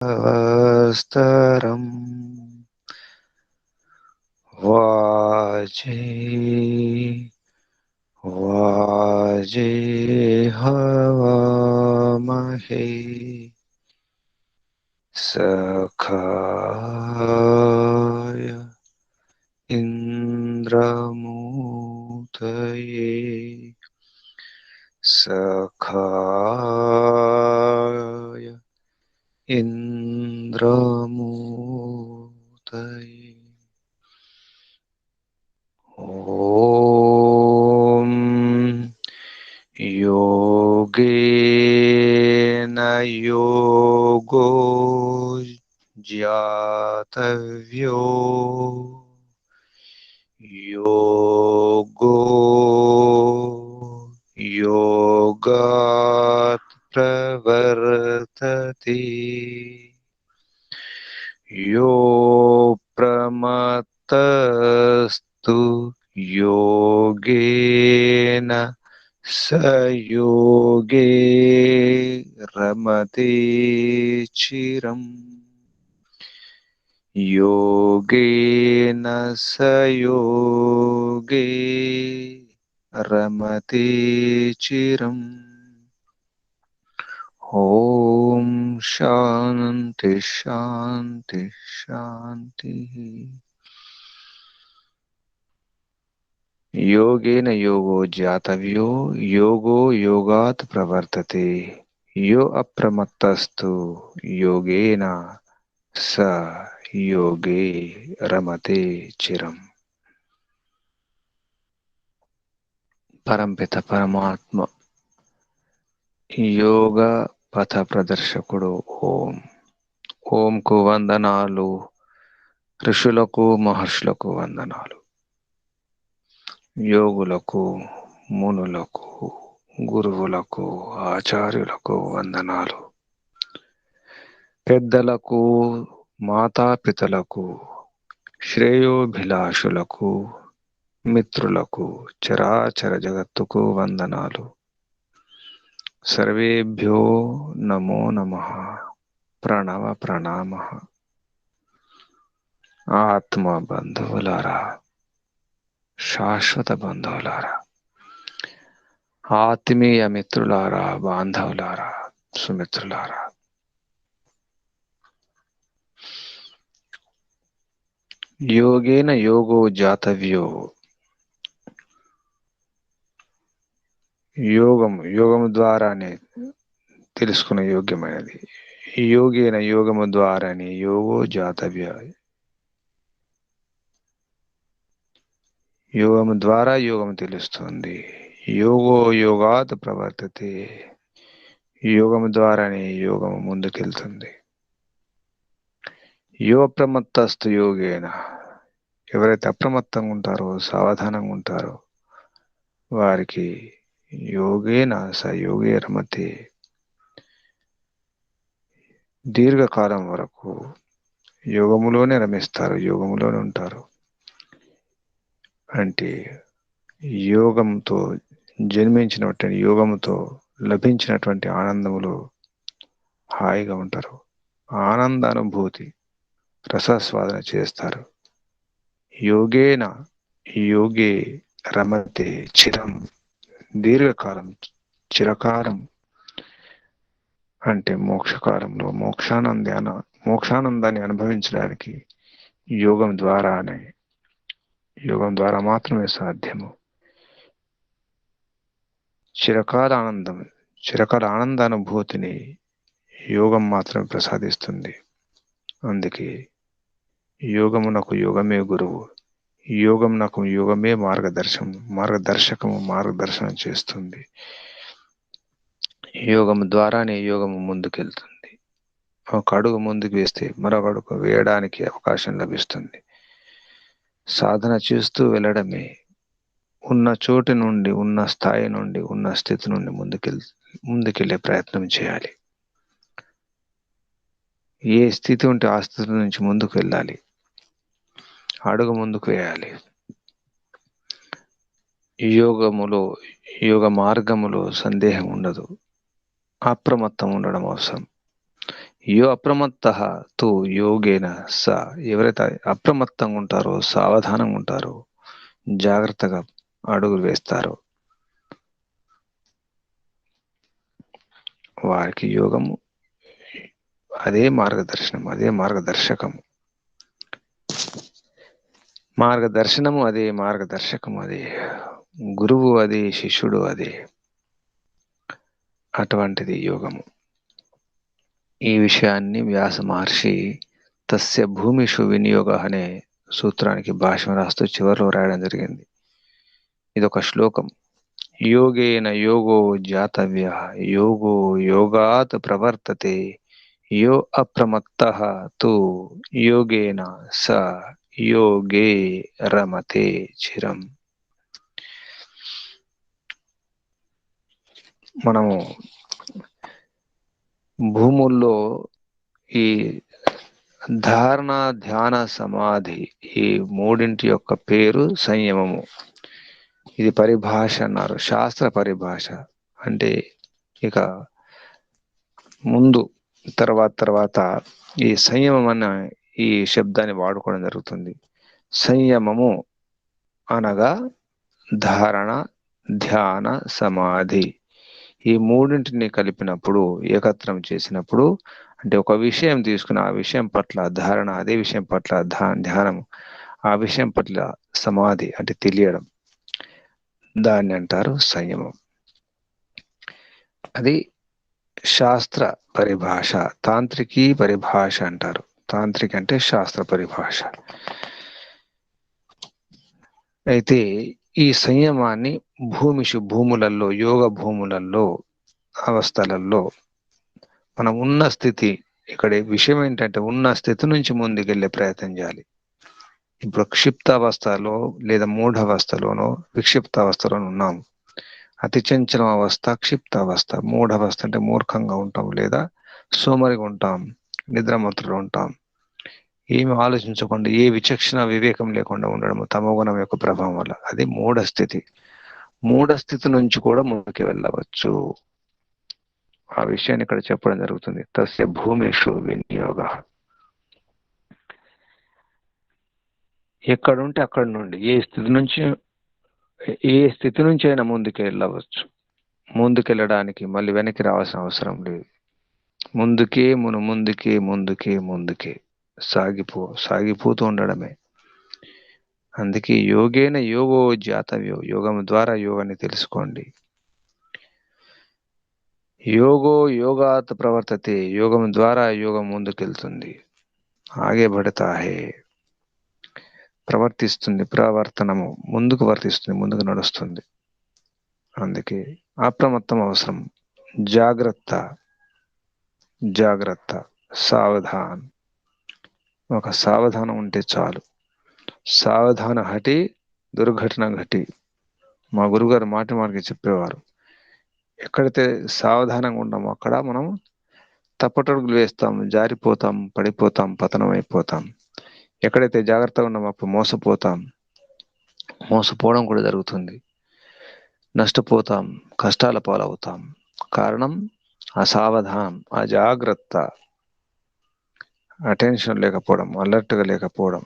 स्तरम् वाजे हवामहे सखाय इन्द्रमूतये सखाय इन्द्रमूतये ॐ योगेन योगो ज्ञातव्यो योगो योगात् प्रवर्तते यो प्रमत्तस्तु योगेन स योगे रमते चिरम् योगेन स योगे रमते चिरम् ॐ शान्ति शान्ति शान्तिः योगेन योगो ज्ञातव्यो योगो योगात् प्रवर्तते यो अप्रमत्तस्तु योगेन स योगे रमते चिरम् పరంపిత పరమాత్మ యోగ పథ ప్రదర్శకుడు ఓం ఓంకు వందనాలు ఋషులకు మహర్షులకు వందనాలు యోగులకు మునులకు గురువులకు ఆచార్యులకు వందనాలు పెద్దలకు మాతాపితలకు శ్రేయోభిలాషులకు మిత్రులకు చరాచర జగత్తుకు వందనాలు సర్వేభ్యో నమో నమః ప్రణవ ప్రణామః ఆత్మ బంధువులారా శాశ్వత బంధువులారా ఆత్మీయ మిత్రులారా బాంధవులారా సుమిత్రులారా యోగేన యోగో జాతవ్యో యోగము ద్వారానే తెలుసుకున్న యోగ్యమైనది యోగేన యోగము ద్వారానే యోగో జాతవ్య యోగము ద్వారా యోగము తెలుస్తుంది యోగో యోగాత్ ప్రవర్తతే యోగము ద్వారానే యోగము ముందుకెళ్తుంది యో ప్రమత్తస్తు యోగేన ఎవరైతే అప్రమత్తంగా ఉంటారో సావధానంగా ఉంటారో వారికి యోగేన స యోగే రమతే దీర్ఘకాలం వరకు యోగములోనే రమిస్తారు యోగములోనే ఉంటారు అంటే యోగంతో జన్మించినటువంటి యోగముతో లభించినటువంటి ఆనందములో హాయిగా ఉంటారు ఆనంద అనుభూతి రసాస్వాదన చేస్తారు యోగేన యోగే రమతే చిరం దీర్ఘకాలం చిరకాలం అంటే మోక్షకాలంలో మోక్షానందాన్ని అనుభవించడానికి యోగం ద్వారా మాత్రమే సాధ్యము చిరకాల ఆనందానుభూతిని యోగం మాత్రమే ప్రసాదిస్తుంది అందుకే యోగమునకు యోగమే గురువు యోగమునకు యోగమే మార్గదర్శనం చేస్తుంది యోగము ద్వారానే యోగము ముందుకెళ్తుంది ఒక అడుగు ముందుకు వేస్తే మరొక అడుగు వేయడానికి అవకాశం లభిస్తుంది సాధన చేస్తూ వెళ్ళడమే ఉన్న చోటు నుండి ఉన్న స్థాయి నుండి ఉన్న స్థితి నుండి ముందుకెళ్ళే ప్రయత్నం చేయాలి ఏ స్థితి ఉంటే ఆ స్థితి నుంచి ముందుకు వెళ్ళాలి అడుగు ముందుకు వేయాలి యోగ మార్గములో సందేహం ఉండదు అప్రమత్తం ఉండడం అవసరం యో అప్రమత్త తు యోగేన స, ఎవరైతే అప్రమత్తంగా ఉంటారో, సావధానంగా ఉంటారో, జాగ్రత్తగా అడుగులు వేస్తారో, వారికి యోగము అదే మార్గదర్శనం, అదే మార్గదర్శకము. మార్గదర్శనము అదే, మార్గదర్శకము అదే, గురువు అదే, శిష్యుడు అదే. అటువంటిది యోగము. ఈ విషయాన్ని వ్యాస మహర్షి తస్య భూమిషు వినియోగ అనే సూత్రానికి భాష్యం రాస్తూ చివరిలో రాయడం జరిగింది. ఇదొక శ్లోకం. యోగేన యోగో జాతవ్య, యోగో యోగాత్ ప్రవర్తతే, యో అప్రమత్తః తు యోగేన స యోగే రమతే చిరం. మనము భూముల్లో ఈ ధారణ, ధ్యాన, సమాధి, ఈ మూడింటి యొక్క పేరు సంయమము. ఇది పరిభాష అన్నారు, శాస్త్ర పరిభాష. అంటే ఇక ముందు తర్వాత ఈ సంయమం అన్న ఈ శబ్దాన్ని వాడుకోవడం జరుగుతుంది. సంయమము అనగా ధారణ, ధ్యాన, సమాధి, ఈ మూడింటిని కలిపినప్పుడు, ఏకత్రం చేసినప్పుడు, అంటే ఒక విషయం తీసుకుని ఆ విషయం పట్ల ధారణ, అదే విషయం పట్ల ధ్యానం, ఆ విషయం పట్ల సమాధి అంటే తెలియడం, దాన్ని అంటారు సంయమం. అది శాస్త్ర పరిభాష, తాంత్రికీ పరిభాష అంటారు. తాంత్రిక అంటే శాస్త్ర పరిభాష. అయితే ఈ సంయమాన్ని భూములలో, యోగ భూములలో, అవస్థలలో మనం ఉన్న స్థితి, ఇక్కడ విషయం ఏంటంటే ఉన్న స్థితి నుంచి ముందుకెళ్లే ప్రయత్నం చేయాలి. ఇప్పుడు క్షిప్తావస్థలో లేదా మూఢావస్థలోనో విక్షిప్తావస్థలోనో ఉన్నాం. అతి చంచలం అవస్థ క్షిప్తావస్థ. మూఢావస్థ అంటే మూర్ఖంగా ఉంటాం లేదా సోమరిగా ఉంటాం, నిద్రమత్తులో ఉంటాం, ఏమి ఆలోచించకుండా, ఏ విచక్షణ వివేకం లేకుండా ఉండడం తమోగుణం యొక్క ప్రభావం వల్ల, అది మూఢ స్థితి. మూఢ స్థితి నుంచి కూడా ముందుకు వెళ్ళవచ్చు. ఆ విషయాన్ని ఇక్కడ చెప్పడం జరుగుతుంది. తస్య భూమిషు వినియోగ. ఎక్కడుంటే అక్కడి నుండి ఏ స్థితి నుంచి అయినా ముందుకు వెళ్ళవచ్చు. ముందుకెళ్ళడానికి మళ్ళీ వెనక్కి రావాల్సిన అవసరం లేదు. ముందుకే సాగిపోతూ ఉండడమే. అందుకే యోగేన యోగో జాతవ్యో, యోగం ద్వారా యోగాన్ని తెలుసుకోండి. యోగో యోగాత్ ప్రవర్తతే, యోగం ద్వారా యోగం ముందుకెళ్తుంది. ఆగే బడతా హే, ప్రవర్తిస్తుంది, ప్రవర్తనము ముందుకు వర్తిస్తుంది, ముందుకు నడుస్తుంది. అందుకే అప్రమత్తం అవసరం. జాగ్రత్త, సావధాన్. ఒక సావధానం ఉంటే చాలు. సావధాన హటి దుర్ఘటన ఘటి. మా గురుగారు మాటికి చెప్పేవారు. ఎక్కడైతే సావధానంగా ఉన్నామో అక్కడ మనం తప్పటడుగులు వేస్తాం, జారిపోతాం, పడిపోతాం, పతనం అయిపోతాం. ఎక్కడైతే జాగ్రత్తగా ఉన్నామో అప్పుడు మోసపోవడం కూడా జరుగుతుంది, నష్టపోతాం, కష్టాల పాలవుతాం. కారణం అసావధానం, అజాగ్రత్త, అటెన్షన్ లేకపోవడం, అలర్ట్గా లేకపోవడం.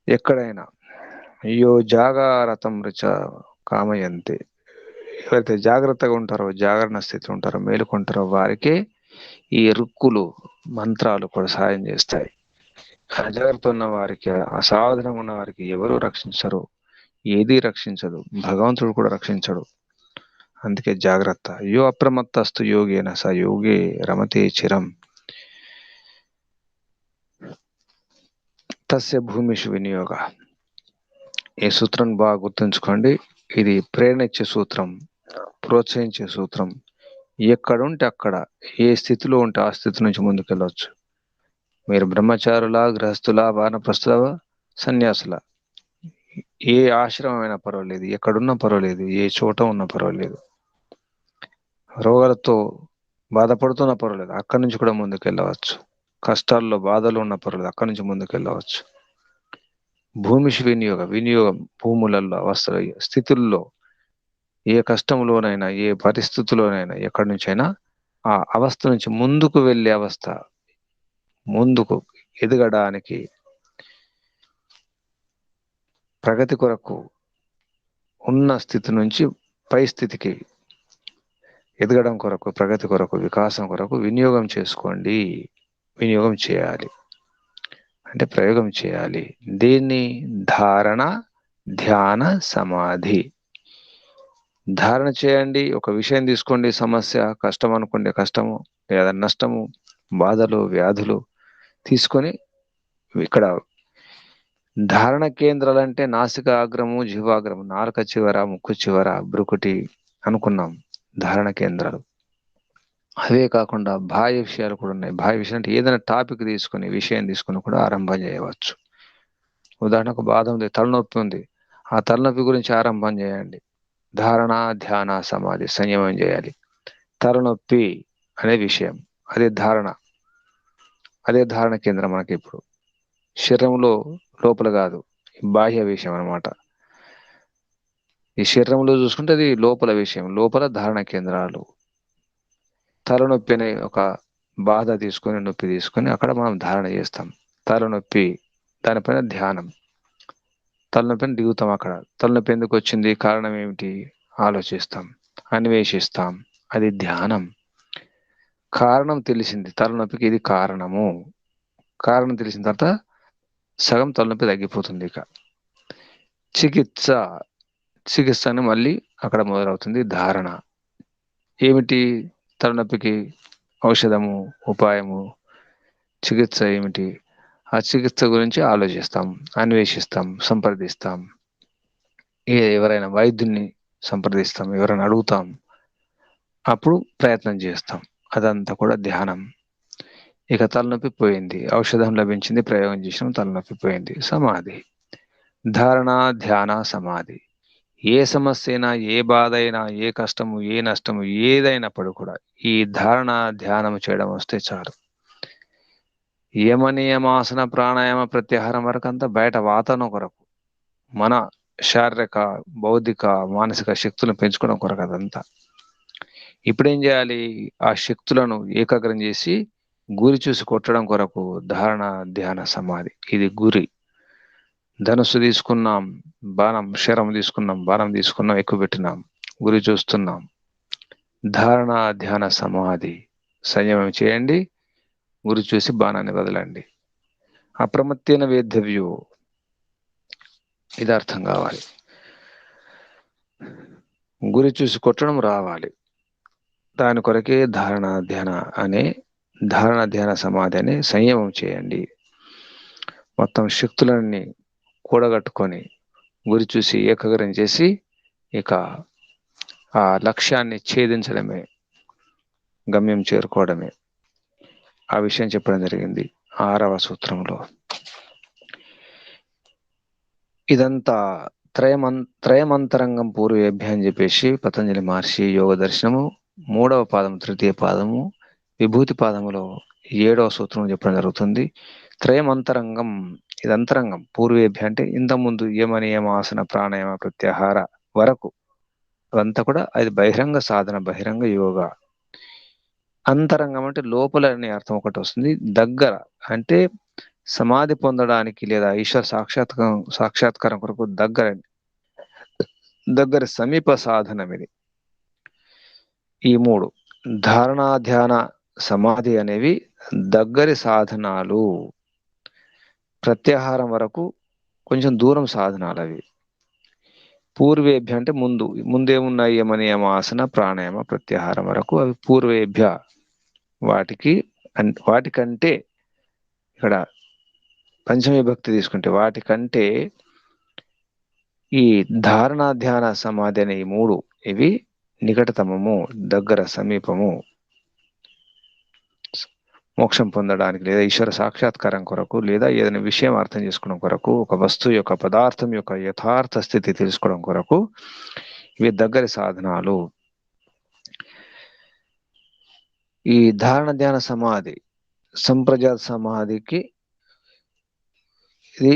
ఎక్కడైనా అయ్యో జాగారతం రుచ కామయంతే, ఎవరైతే జాగ్రత్తగా ఉంటారో, జాగరణ స్థితి ఉంటారో, మేలుకుంటారో, వారికే ఈ రుక్కులు, మంత్రాలు కూడా సాయం చేస్తాయి. అజాగ్రత్త ఉన్న వారికి, అసావధానంగా ఉన్న వారికి ఎవరు రక్షించరు, ఏదీ రక్షించదు, భగవంతుడు కూడా రక్షించడు. అందుకే జాగ్రత్త. యో అప్రమత్తస్తు యోగేన స యోగే రమతే చిరం. తస్య భూమిషు వినియోగ. ఈ సూత్రం బాగా గుర్తుంచుకోండి. ఇది ప్రేరణ ఇచ్చే సూత్రం, ప్రోత్సహించే సూత్రం. ఎక్కడుంటే అక్కడ, ఏ స్థితిలో ఉంటే ఆ స్థితి నుంచి ముందుకెళ్ళవచ్చు. మీరు బ్రహ్మచారుల, గృహస్థుల, వానప్రస్థుల, సన్యాసుల, ఏ ఆశ్రమం అయినా పర్వాలేదు, ఎక్కడున్నా పర్వాలేదు, ఏ చోట ఉన్నా పర్వాలేదు, రోగాలతో బాధపడుతున్నా పర్వాలేదు, అక్కడి నుంచి కూడా ముందుకెళ్ళవచ్చు. కష్టాల్లో బాధలు ఉన్న పర్వాలేదు, అక్కడి నుంచి ముందుకెళ్ళవచ్చు. భూమిషు వినియోగం భూములలో, అవస్థల, స్థితుల్లో, ఏ కష్టంలోనైనా, ఏ పరిస్థితుల్లోనైనా, ఎక్కడి నుంచైనా ఆ అవస్థ నుంచి ముందుకు వెళ్ళే అవస్థ, ముందుకు ఎదగడానికి, ప్రగతి కొరకు, ఉన్న స్థితి నుంచి పై స్థితికి ఎదగడం కొరకు, ప్రగతి కొరకు, వికాసం కొరకు వినియోగం చేసుకోండి. వినియోగం చేయాలి అంటే ప్రయోగం చేయాలి. దీన్ని ధారణ, ధ్యాన, సమాధి. ధారణ చేయండి. ఒక విషయం తీసుకోండి, సమస్య, కష్టం అనుకోండి, కష్టము లేదా నష్టము, బాధలు, వ్యాధులు తీసుకొని ఇక్కడ ధారణ కేంద్రాలు అంటే నాసికాగ్రము, జిహ్వాగ్రము, నాలుక చివర, ముక్కు చివర, బ్రుకుటి అనుకున్నాం ధారణ కేంద్రాలు. అవే కాకుండా బాహ్య విషయాలు కూడా ఉన్నాయి. బాహ్య విషయం అంటే ఏదైనా టాపిక్ తీసుకుని, విషయం తీసుకుని కూడా ఆరంభం చేయవచ్చు. ఉదాహరణకు బాధ ఉంది, తలనొప్పి ఉంది, ఆ తలనొప్పి గురించి ఆరంభం చేయండి. ధారణ, ధ్యాన, సమాధి, సంయమం చేయాలి. తలనొప్పి అనే విషయం, అదే ధారణ, అదే ధారణ కేంద్రం మనకి ఇప్పుడు. శరీరంలో లోపల కాదు, బాహ్య విషయం అన్నమాట. ఈ శరీరంలో చూసుకుంటే అది లోపల విషయం, లోపల ధారణ కేంద్రాలు. తలనొప్పి అనే ఒక బాధ తీసుకొని, నొప్పి తీసుకొని అక్కడ మనం ధారణ చేస్తాం. తలనొప్పి, దానిపైన ధ్యానం. తలనొప్పిని దిగుతాం అక్కడ. తలనొప్పి ఎందుకు వచ్చింది, కారణం ఏమిటి ఆలోచిస్తాం, అన్వేషిస్తాం. అది ధ్యానం. కారణం తెలిసింది, తలనొప్పికి ఇది కారణము. కారణం తెలిసిన తర్వాత సగం తలనొప్పి తగ్గిపోతుంది. ఇక చికిత్స, చికిత్స అని మళ్ళీ అక్కడ మొదలవుతుంది ధారణ. ఏమిటి తలనొప్పికి ఔషధము, ఉపాయము, చికిత్స ఏమిటి, ఆ చికిత్స గురించి ఆలోచిస్తాం, అన్వేషిస్తాం, సంప్రదిస్తాం. ఎవరైనా వైద్యుల్ని సంప్రదిస్తాం, ఎవరైనా అడుగుతాం, అప్పుడు ప్రయత్నం చేస్తాం. అదంతా కూడా ధ్యానం. ఇక తలనొప్పి పోయింది, ఔషధం లభించింది, ప్రయోగం చేసినాం, తలనొప్పి పోయింది. సమాధి. ధారణ, ధ్యాన, సమాధి. ఏ సమస్య అయినా, ఏ బాధ అయినా, ఏ కష్టము, ఏ నష్టము ఏదైనప్పుడు కూడా ఈ ధారణ, ధ్యానం చేయడం వస్తే చాలు. యమ నియమాసన, ప్రాణాయామ, ప్రత్యాహారం వరకు అంతా బయట వాతావరణం కొరకు, మన శారీరక, బౌద్ధిక, మానసిక శక్తులను పెంచుకోవడం కొరకు అదంతా. ఇప్పుడు ఏం చేయాలి, ఆ శక్తులను ఏకాగ్రం చేసి గురి చూసి కొట్టడం కొరకు ధారణ, ధ్యాన, సమాధి. ఇది గురి. ధనుస్సు తీసుకున్నాం, బాణం, శరం తీసుకున్నాం, బాణం తీసుకున్నాం, ఎక్కువ పెట్టినాం, గురి చూస్తున్నాం. ధారణ, ధ్యాన, సమాధి. సంయమం చేయండి, గురి చూసి బాణాన్ని వదలండి. అప్రమత్తేన వేద్ధవ్యో, ఇది అర్థం కావాలి. గురి చూసి కొట్టడం రావాలి. దాని కొరకే ధారణ, ధ్యాన అనే, ధారణ, ధ్యాన, సమాధి అనే సంయమం చేయండి. మొత్తం శక్తులన్నీ కూడగట్టుకొని గురి చూసి ఏకాగ్రం చేసి ఇక ఆ లక్ష్యాన్ని ఛేదించడమే, గమ్యం చేరుకోవడమే. ఆ విషయం చెప్పడం జరిగింది 6వ సూత్రంలో. ఇదంతా త్రయమంతరంగం పూర్వేభ్య అని చెప్పేసి పతంజలి మహర్షి యోగ దర్శనము 3వ పాదము, తృతీయ పాదము, విభూతి పాదములో 7వ సూత్రం చెప్పడం జరుగుతుంది. త్రయమంతరంగం, ఇది అంతరంగం. పూర్వేభ్య అంటే ఇంతకుముందు యమ నియమ, ఆసన, ప్రాణాయామ, ప్రత్యాహార వరకు అదంతా కూడా అది బహిరంగ సాధన, బహిరంగ యోగ. అంతరంగం అంటే లోపల అనే అర్థం ఒకటి వస్తుంది. దగ్గర అంటే సమాధి పొందడానికి లేదా ఈశ్వర సాక్షాత్కారం కొరకు దగ్గర సమీప సాధనం ఇది. ఈ 3 ధారణ, ధ్యాన, సమాధి అనేవి దగ్గరి సాధనాలు. ప్రత్యాహారం వరకు కొంచెం దూరం సాధనాలు అవి. పూర్వేభ్య అంటే ముందేమున్నాయి, యమ నియమ, ఆసన, ప్రాణాయామ, ప్రత్యాహారం వరకు అవి పూర్వేభ్య. వాటికంటే ఇక్కడ పంచమీ భక్తి తీసుకుంటే వాటికంటే ఈ ధారణ, ధ్యాన, సమాధి అనే ఈ 3 ఇవి నికటతమము, దగ్గర, సమీపము. మోక్షం పొందడానికి లేదా ఈశ్వర సాక్షాత్కారం కొరకు లేదా ఏదైనా విషయం అర్థం చేసుకోవడం కొరకు, ఒక వస్తువు యొక్క, పదార్థం యొక్క యథార్థ స్థితి తెలుసుకోవడం కొరకు ఇవి దగ్గరి సాధనాలు. ఈ ధారణ, ధ్యాన, సమాధి సంప్రజాత సమాధికి ఇది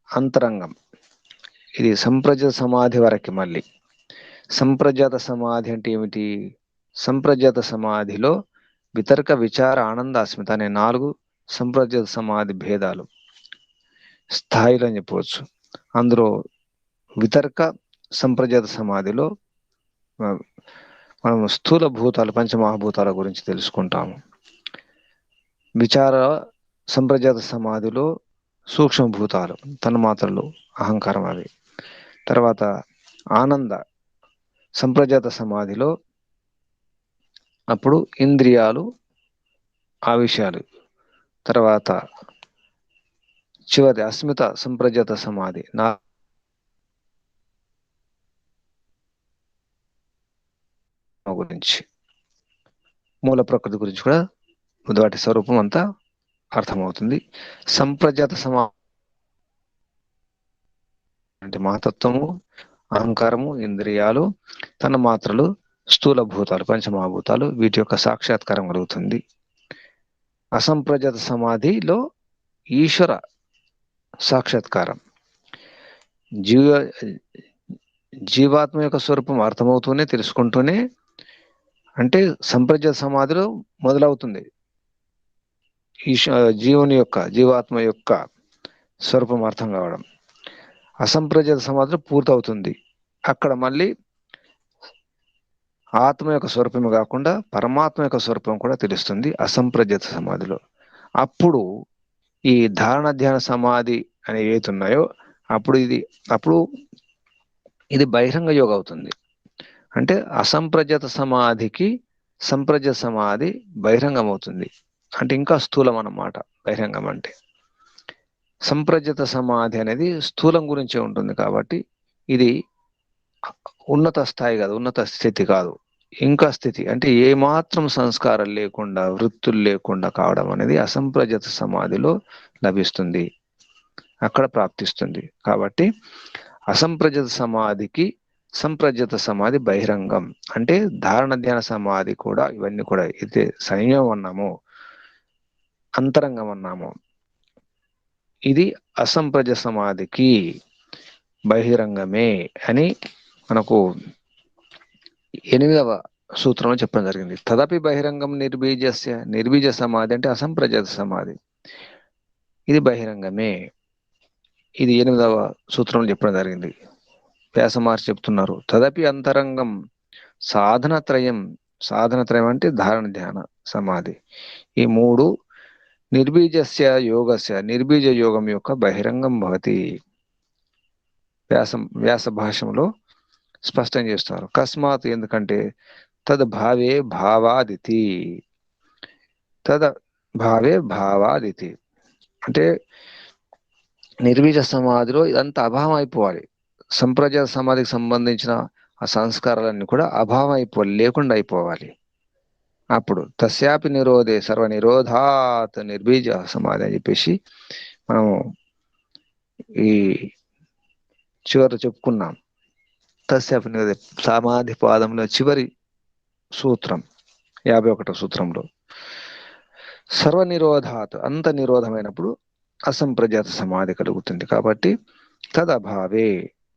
అంతరంగం. ఇది సంప్రజాత సమాధి వరకు. మళ్ళీ సంప్రజాత సమాధి అంటే ఏమిటి, సంప్రజాత సమాధిలో వితర్క విచార ఆనంద అస్మిత అనే 4 సంప్రజ్ఞాత సమాధి భేదాలు స్థాయిలు అని చెప్పవచ్చు. అందులో వితర్క సంప్రజ్ఞాత సమాధిలో మనం స్థూల భూతాలు పంచమహాభూతాల గురించి తెలుసుకుంటాము. విచార సంప్రజ్ఞాత సమాధిలో సూక్ష్మభూతాలు తన్మాత్రలు అహంకారం అవి. తర్వాత ఆనంద సంప్రజ్ఞాత సమాధిలో అప్పుడు ఇంద్రియాలు ఆ విషయాలు. తర్వాత చివరి అస్మిత సంప్రజ్ఞాత సమాధి గురించి మూల ప్రకృతి గురించి కూడా వాటి స్వరూపం అంతా అర్థమవుతుంది. సంప్రజ్ఞాత సమాధి అంటే మహతత్వము, అహంకారము, ఇంద్రియాలు, తన మాత్రలు, స్థూల భూతాలు పంచమహాభూతాలు వీటి యొక్క సాక్షాత్కారం కలుగుతుంది. అసంప్రజ్ఞాత సమాధిలో ఈశ్వర సాక్షాత్కారం, జీవాత్మ యొక్క స్వరూపం అర్థమవుతూనే తెలుసుకుంటూనే, అంటే సంప్రజ్ఞాత సమాధిలో మొదలవుతుంది జీవాత్మ యొక్క స్వరూపం అర్థం కావడం. అసంప్రజ్ఞాత సమాధిలో పూర్తవుతుంది. అక్కడ మళ్ళీ ఆత్మ యొక్క స్వరూపమే కాకుండా పరమాత్మ యొక్క స్వరూపం కూడా తెలుస్తుంది అసంప్రజ్ఞాత సమాధిలో. అప్పుడు ఈ ధారణ ధ్యాన సమాధి అనేవి ఏతున్నాయో అప్పుడు ఇది బహిరంగ యోగ అవుతుంది. అంటే అసంప్రజ్ఞాత సమాధికి సంప్రజ్ఞాత సమాధి బహిరంగం అవుతుంది. అంటే ఇంకా స్థూలం అన్నమాట బహిరంగం అంటే. సంప్రజ్ఞాత సమాధి అనేది స్థూలం గురించే ఉంటుంది కాబట్టి ఇది ఉన్నత స్థాయి కాదు, ఉన్నత స్థితి కాదు, ఇంకా స్థితి అంటే ఏమాత్రం సంస్కారం లేకుండా వృత్తులు లేకుండా కావడం అనేది అసంప్రజ్ఞాత సమాధిలో లభిస్తుంది, అక్కడ ప్రాప్తిస్తుంది. కాబట్టి అసంప్రజ్ఞాత సమాధికి సంప్రజ్ఞాత సమాధి బహిరంగం. అంటే ధారణ ధ్యాన సమాధి కూడా ఇవన్నీ కూడా అయితే సంయమం అన్నాము, అంతరంగం అన్నాము. ఇది అసంప్రజ్ఞాత సమాధికి బహిరంగమే అని మనకు 8వ సూత్రంలో చెప్పడం జరిగింది. తదపి బహిరంగం నిర్బీజస్య, నిర్బీజ సమాధి అంటే అసంప్రజ్ఞాత సమాధి, ఇది బహిరంగమే. ఇది 8వ సూత్రంలో చెప్పడం జరిగింది. వ్యాసమహర్షి చెప్తున్నారు, తదపి అంతరంగం సాధనత్రయం అంటే ధారణ ధ్యాన సమాధి, ఈ 3 నిర్బీజస్య యోగస్య, నిర్బీజ యోగం యొక్క బహిరంగం భవతి. వ్యాస భాష్యంలో స్పష్టం చేస్తున్నారు. కస్మాత్ ఎందుకంటే తద్భావే భావాదితి, భావాదితి అంటే నిర్బీజ సమాధిలో ఇదంతా అభావం అయిపోవాలి. సంప్రజ్ఞాత సమాధికి సంబంధించిన ఆ సంస్కారాలన్నీ కూడా అభావం అయిపోవాలి, లేకుండా అయిపోవాలి. అప్పుడు తస్యాపి నిరోధే సర్వ నిరోధాత్ నిర్బీజ సమాధి అని చెప్పేసి మనము ఈ చివరి చెప్పుకున్నాం. తస్యాపి నిరోధే సమాధి పాదంలో చివరి సూత్రం 51వ సూత్రంలో సర్వ నిరోధాత్ అంత నిరోధమైనప్పుడు అసంప్రజ్ఞాత సమాధి కలుగుతుంది. కాబట్టి తదభావే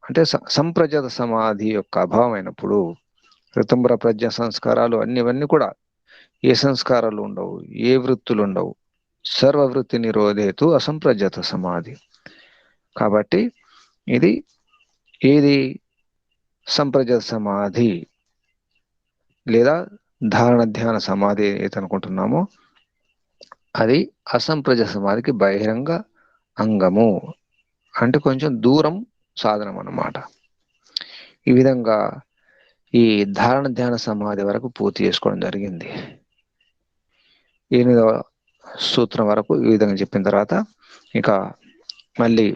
అంటే సంప్రజ్ఞాత సమాధి యొక్క అభావం అయినప్పుడు ఋతంబర ప్రజ్ఞ సంస్కారాలు అన్నివన్నీ కూడా ఏ సంస్కారాలు ఉండవు, ఏ వృత్తులు ఉండవు. సర్వవృత్తి నిరోధేతు అసంప్రజ్ఞాత సమాధి. కాబట్టి ఏది సంప్రజ్ఞాత సమాధి లేదా ధారణ ధ్యాన సమాధి ఏదైతే అనుకుంటున్నామో అది అసంప్రజ్ఞాత సమాధికి బహిరంగ అంగము, అంటే కొంచెం దూరం సాధనం అన్నమాట. ఈ విధంగా ఈ ధారణ ధ్యాన సమాధి వరకు పూర్తి చేసుకోవడం జరిగింది. 8వ సూత్రం వరకు ఈ విధంగా చెప్పిన తర్వాత ఇక మళ్ళీ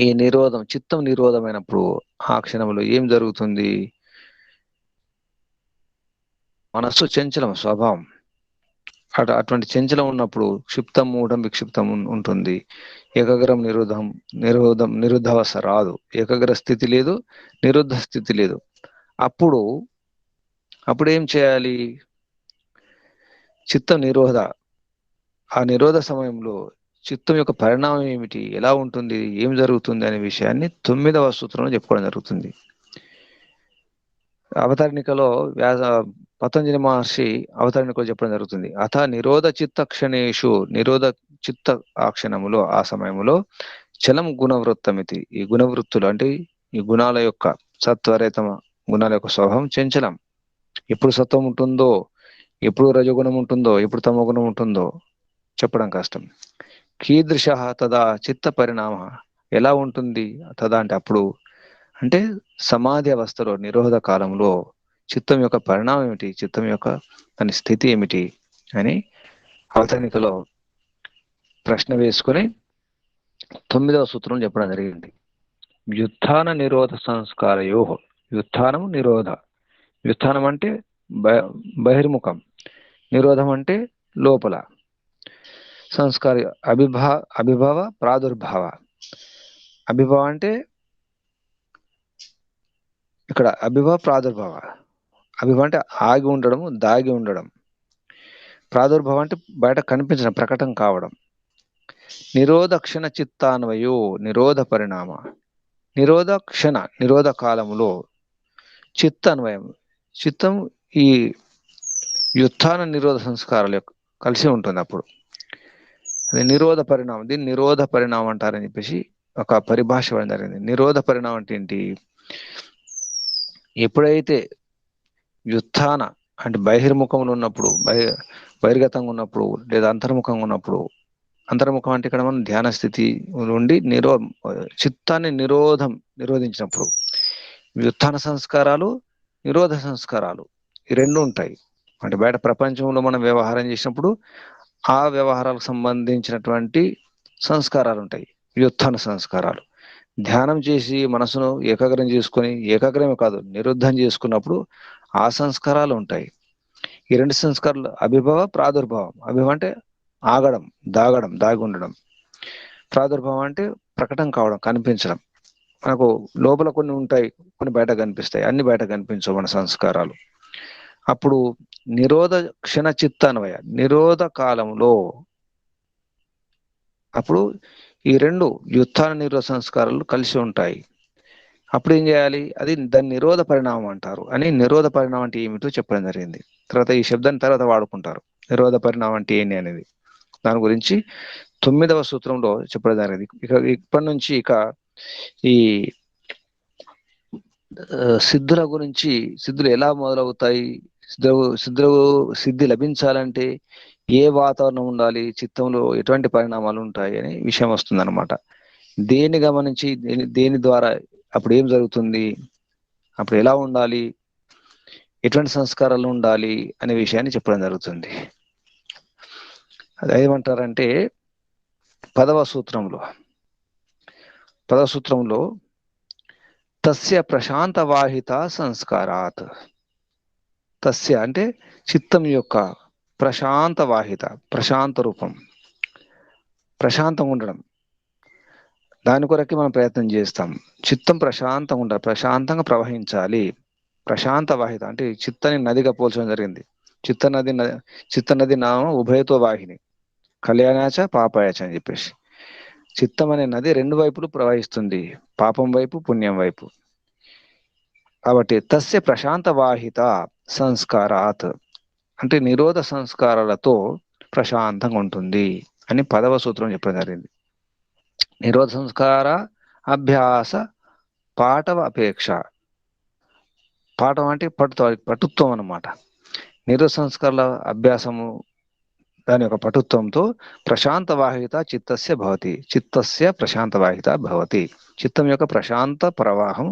ఈ నిరోధం, చిత్తం నిరోధమైనప్పుడు ఆ క్షణంలో ఏం జరుగుతుంది? మనస్సు చంచలం స్వభావం, అటువంటి చంచలం ఉన్నప్పుడు క్షిప్తం మూఢం విక్షిప్తం ఉంటుంది. ఏకాగ్రం నిరుద్ధవస్థ రాదు, ఏకాగ్ర స్థితి లేదు, నిరుద్ధ స్థితి లేదు. అప్పుడు ఏం చేయాలి? చిత్త నిరోధ, ఆ నిరోధ సమయంలో చిత్తం యొక్క పరిణామం ఏమిటి, ఎలా ఉంటుంది, ఏం జరుగుతుంది అనే విషయాన్ని 9వ సూత్రంలో చెప్పుకోవడం జరుగుతుంది. అవతరణికలో పతంజలి మహర్షి అవతరణికలో చెప్పడం జరుగుతుంది. అథ నిరోధ చిత్త క్షణేషు, నిరోధ చిత్త ఆ క్షణములో, ఆ సమయంలో చలం గుణవృత్తమితి, ఈ గుణవృత్తులు అంటే ఈ గుణాల యొక్క సత్వరేతమ గుణాల యొక్క స్వభావం చంచలం. ఎప్పుడు సత్వం ఉంటుందో, ఎప్పుడు రజోగుణం ఉంటుందో, ఎప్పుడు తమో గుణం ఉంటుందో చెప్పడం కష్టం. కీదృశ తదా చిత్త పరిణామ, ఎలా ఉంటుంది తదా అంటే అప్పుడు, అంటే సమాధి అవస్థలో నిరోధ కాలంలో చిత్తం యొక్క పరిణామం ఏమిటి, చిత్తం యొక్క దాని స్థితి ఏమిటి అని అవతరణికలో ప్రశ్న వేసుకొని 9వ సూత్రం చెప్పడం జరిగింది. వ్యుత్థాన నిరోధ సంస్కారయో, వ్యుత్థానం నిరోధ, వ్యుత్థానం అంటే బహిర్ముఖం, నిరోధం అంటే లోపల, సంస్కార అభిభవ ప్రాదుర్భావ. అభిభవ అంటే ఇక్కడ అభిభవ ప్రాదుర్భావ, అభిభవ అంటే ఆగి ఉండడం, దాగి ఉండడం, ప్రాదుర్భావం అంటే బయట కనిపించడం, ప్రకటన కావడం. నిరోధ క్షణ చిత్తాన్వయో నిరోధ పరిణామ, నిరోధ క్షణ నిరోధ కాలములో చిత్తాన్వయం, చిత్తం ఈ వ్యుత్థాన నిరోధ సంస్కారాలు కలిసి ఉంటుంది. అప్పుడు అది నిరోధ పరిణామం. దీన్ని నిరోధ పరిణామం అంటారని చెప్పేసి ఒక పరిభాష ఇవ్వడం జరిగింది. నిరోధ పరిణామం అంటే ఏంటి? ఎప్పుడైతే వ్యుత్థాన అంటే బహిర్ముఖంలో ఉన్నప్పుడు, బహిర్గతంగా ఉన్నప్పుడు లేదా అంతర్ముఖంగా ఉన్నప్పుడు, అంతర్ముఖం అంటే ఇక్కడ మనం ధ్యాన స్థితి నుండి చిత్తాన్ని నిరోధించినప్పుడు వ్యుత్థాన సంస్కారాలు, నిరోధ సంస్కారాలు ఈ రెండు ఉంటాయి. అంటే బయట ప్రపంచంలో మనం వ్యవహారం చేసినప్పుడు ఆ వ్యవహారాలకు సంబంధించినటువంటి సంస్కారాలు ఉంటాయి, వ్యుత్థాన సంస్కారాలు. ధ్యానం చేసి మనసును ఏకాగ్రం చేసుకొని, ఏకాగ్రమే కాదు నిరుద్ధం చేసుకున్నప్పుడు ఆ సంస్కారాలు ఉంటాయి. ఈ రెండు సంస్కారాలు అభిభవ ప్రాదుర్భావం. అభిభవం అంటే ఆగడం, దాగడం, దాగి ఉండడం. ప్రాదుర్భావం అంటే ప్రకటన కావడం, కనిపించడం. మనకు లోపల కొన్ని ఉంటాయి, కొన్ని బయట కనిపిస్తాయి, అన్ని బయట కనిపించవు మన సంస్కారాలు. అప్పుడు నిరోధ క్షణ చిత్తాన్వయ, నిరోధ కాలంలో అప్పుడు ఈ రెండు వ్యుత్థాన నిరోధ సంస్కారాలు కలిసి ఉంటాయి. అప్పుడు ఏం చేయాలి? అది దాన్ని నిరోధ పరిణామం అంటారు. అని నిరోధ పరిణామం అంటే ఏమిటో చెప్పడం జరిగింది. తర్వాత ఈ శబ్దాన్ని తర్వాత వాడుకుంటారు, నిరోధ పరిణామం అంటే ఏంటి అనేది. దాని గురించి 9వ సూత్రంలో చెప్పడం జరిగింది. ఇప్పటి నుంచి ఈ సిద్ధుల గురించి, సిద్ధులు ఎలా మొదలవుతాయి, సిద్ధి లభించాలంటే ఏ వాతావరణం ఉండాలి, చిత్తంలో ఎటువంటి పరిణామాలు ఉంటాయి అనే విషయం వస్తుందన్నమాట. దేన్ని గమనించి దేని ద్వారా అప్పుడు ఏం జరుగుతుంది, అప్పుడు ఎలా ఉండాలి, ఎటువంటి సంస్కారాలు ఉండాలి అనే విషయాన్ని చెప్పడం జరుగుతుంది. అది ఏమంటారంటే 10వ సూత్రంలో తస్య ప్రశాంత వాహిత సంస్కారాత్, తస్య అంటే చిత్తం యొక్క ప్రశాంత వాహిత, ప్రశాంత రూపం, ప్రశాంతంగా ఉండడం. దాని కొరకే మనం ప్రయత్నం చేస్తాం. చిత్తం ప్రశాంతంగా ఉండాలి, ప్రశాంతంగా ప్రవహించాలి. ప్రశాంత వాహిత అంటే చిత్తని నదిగా పోల్చడం జరిగింది. చిత్త నది నామ ఉభయతో వాహిని, కళ్యాణాచ పాపాయచ అని చెప్పేసి. చిత్తం అనే నది రెండు వైపులు ప్రవహిస్తుంది, పాపం వైపు, పుణ్యం వైపు. కాబట్టి తస్య ప్రశాంత వాహిత సంస్కారాత్ అంటే నిరోధ సంస్కారాలతో ప్రశాంతంగా ఉంటుంది అని 10వ సూత్రం చెప్పడం జరిగింది. నిరోధ సంస్కార అభ్యాస పాఠవ అపేక్ష. పాఠం అంటే పటుత్వం అన్నమాట. నిరోధ సంస్కారాల అభ్యాసము దాని యొక్క పటుత్వంతో ప్రశాంత వాహిత చిత్తస్య భవతి, చిత్తస్య ప్రశాంత వాహిత భవతి, చిత్తం యొక్క ప్రశాంత ప్రవాహం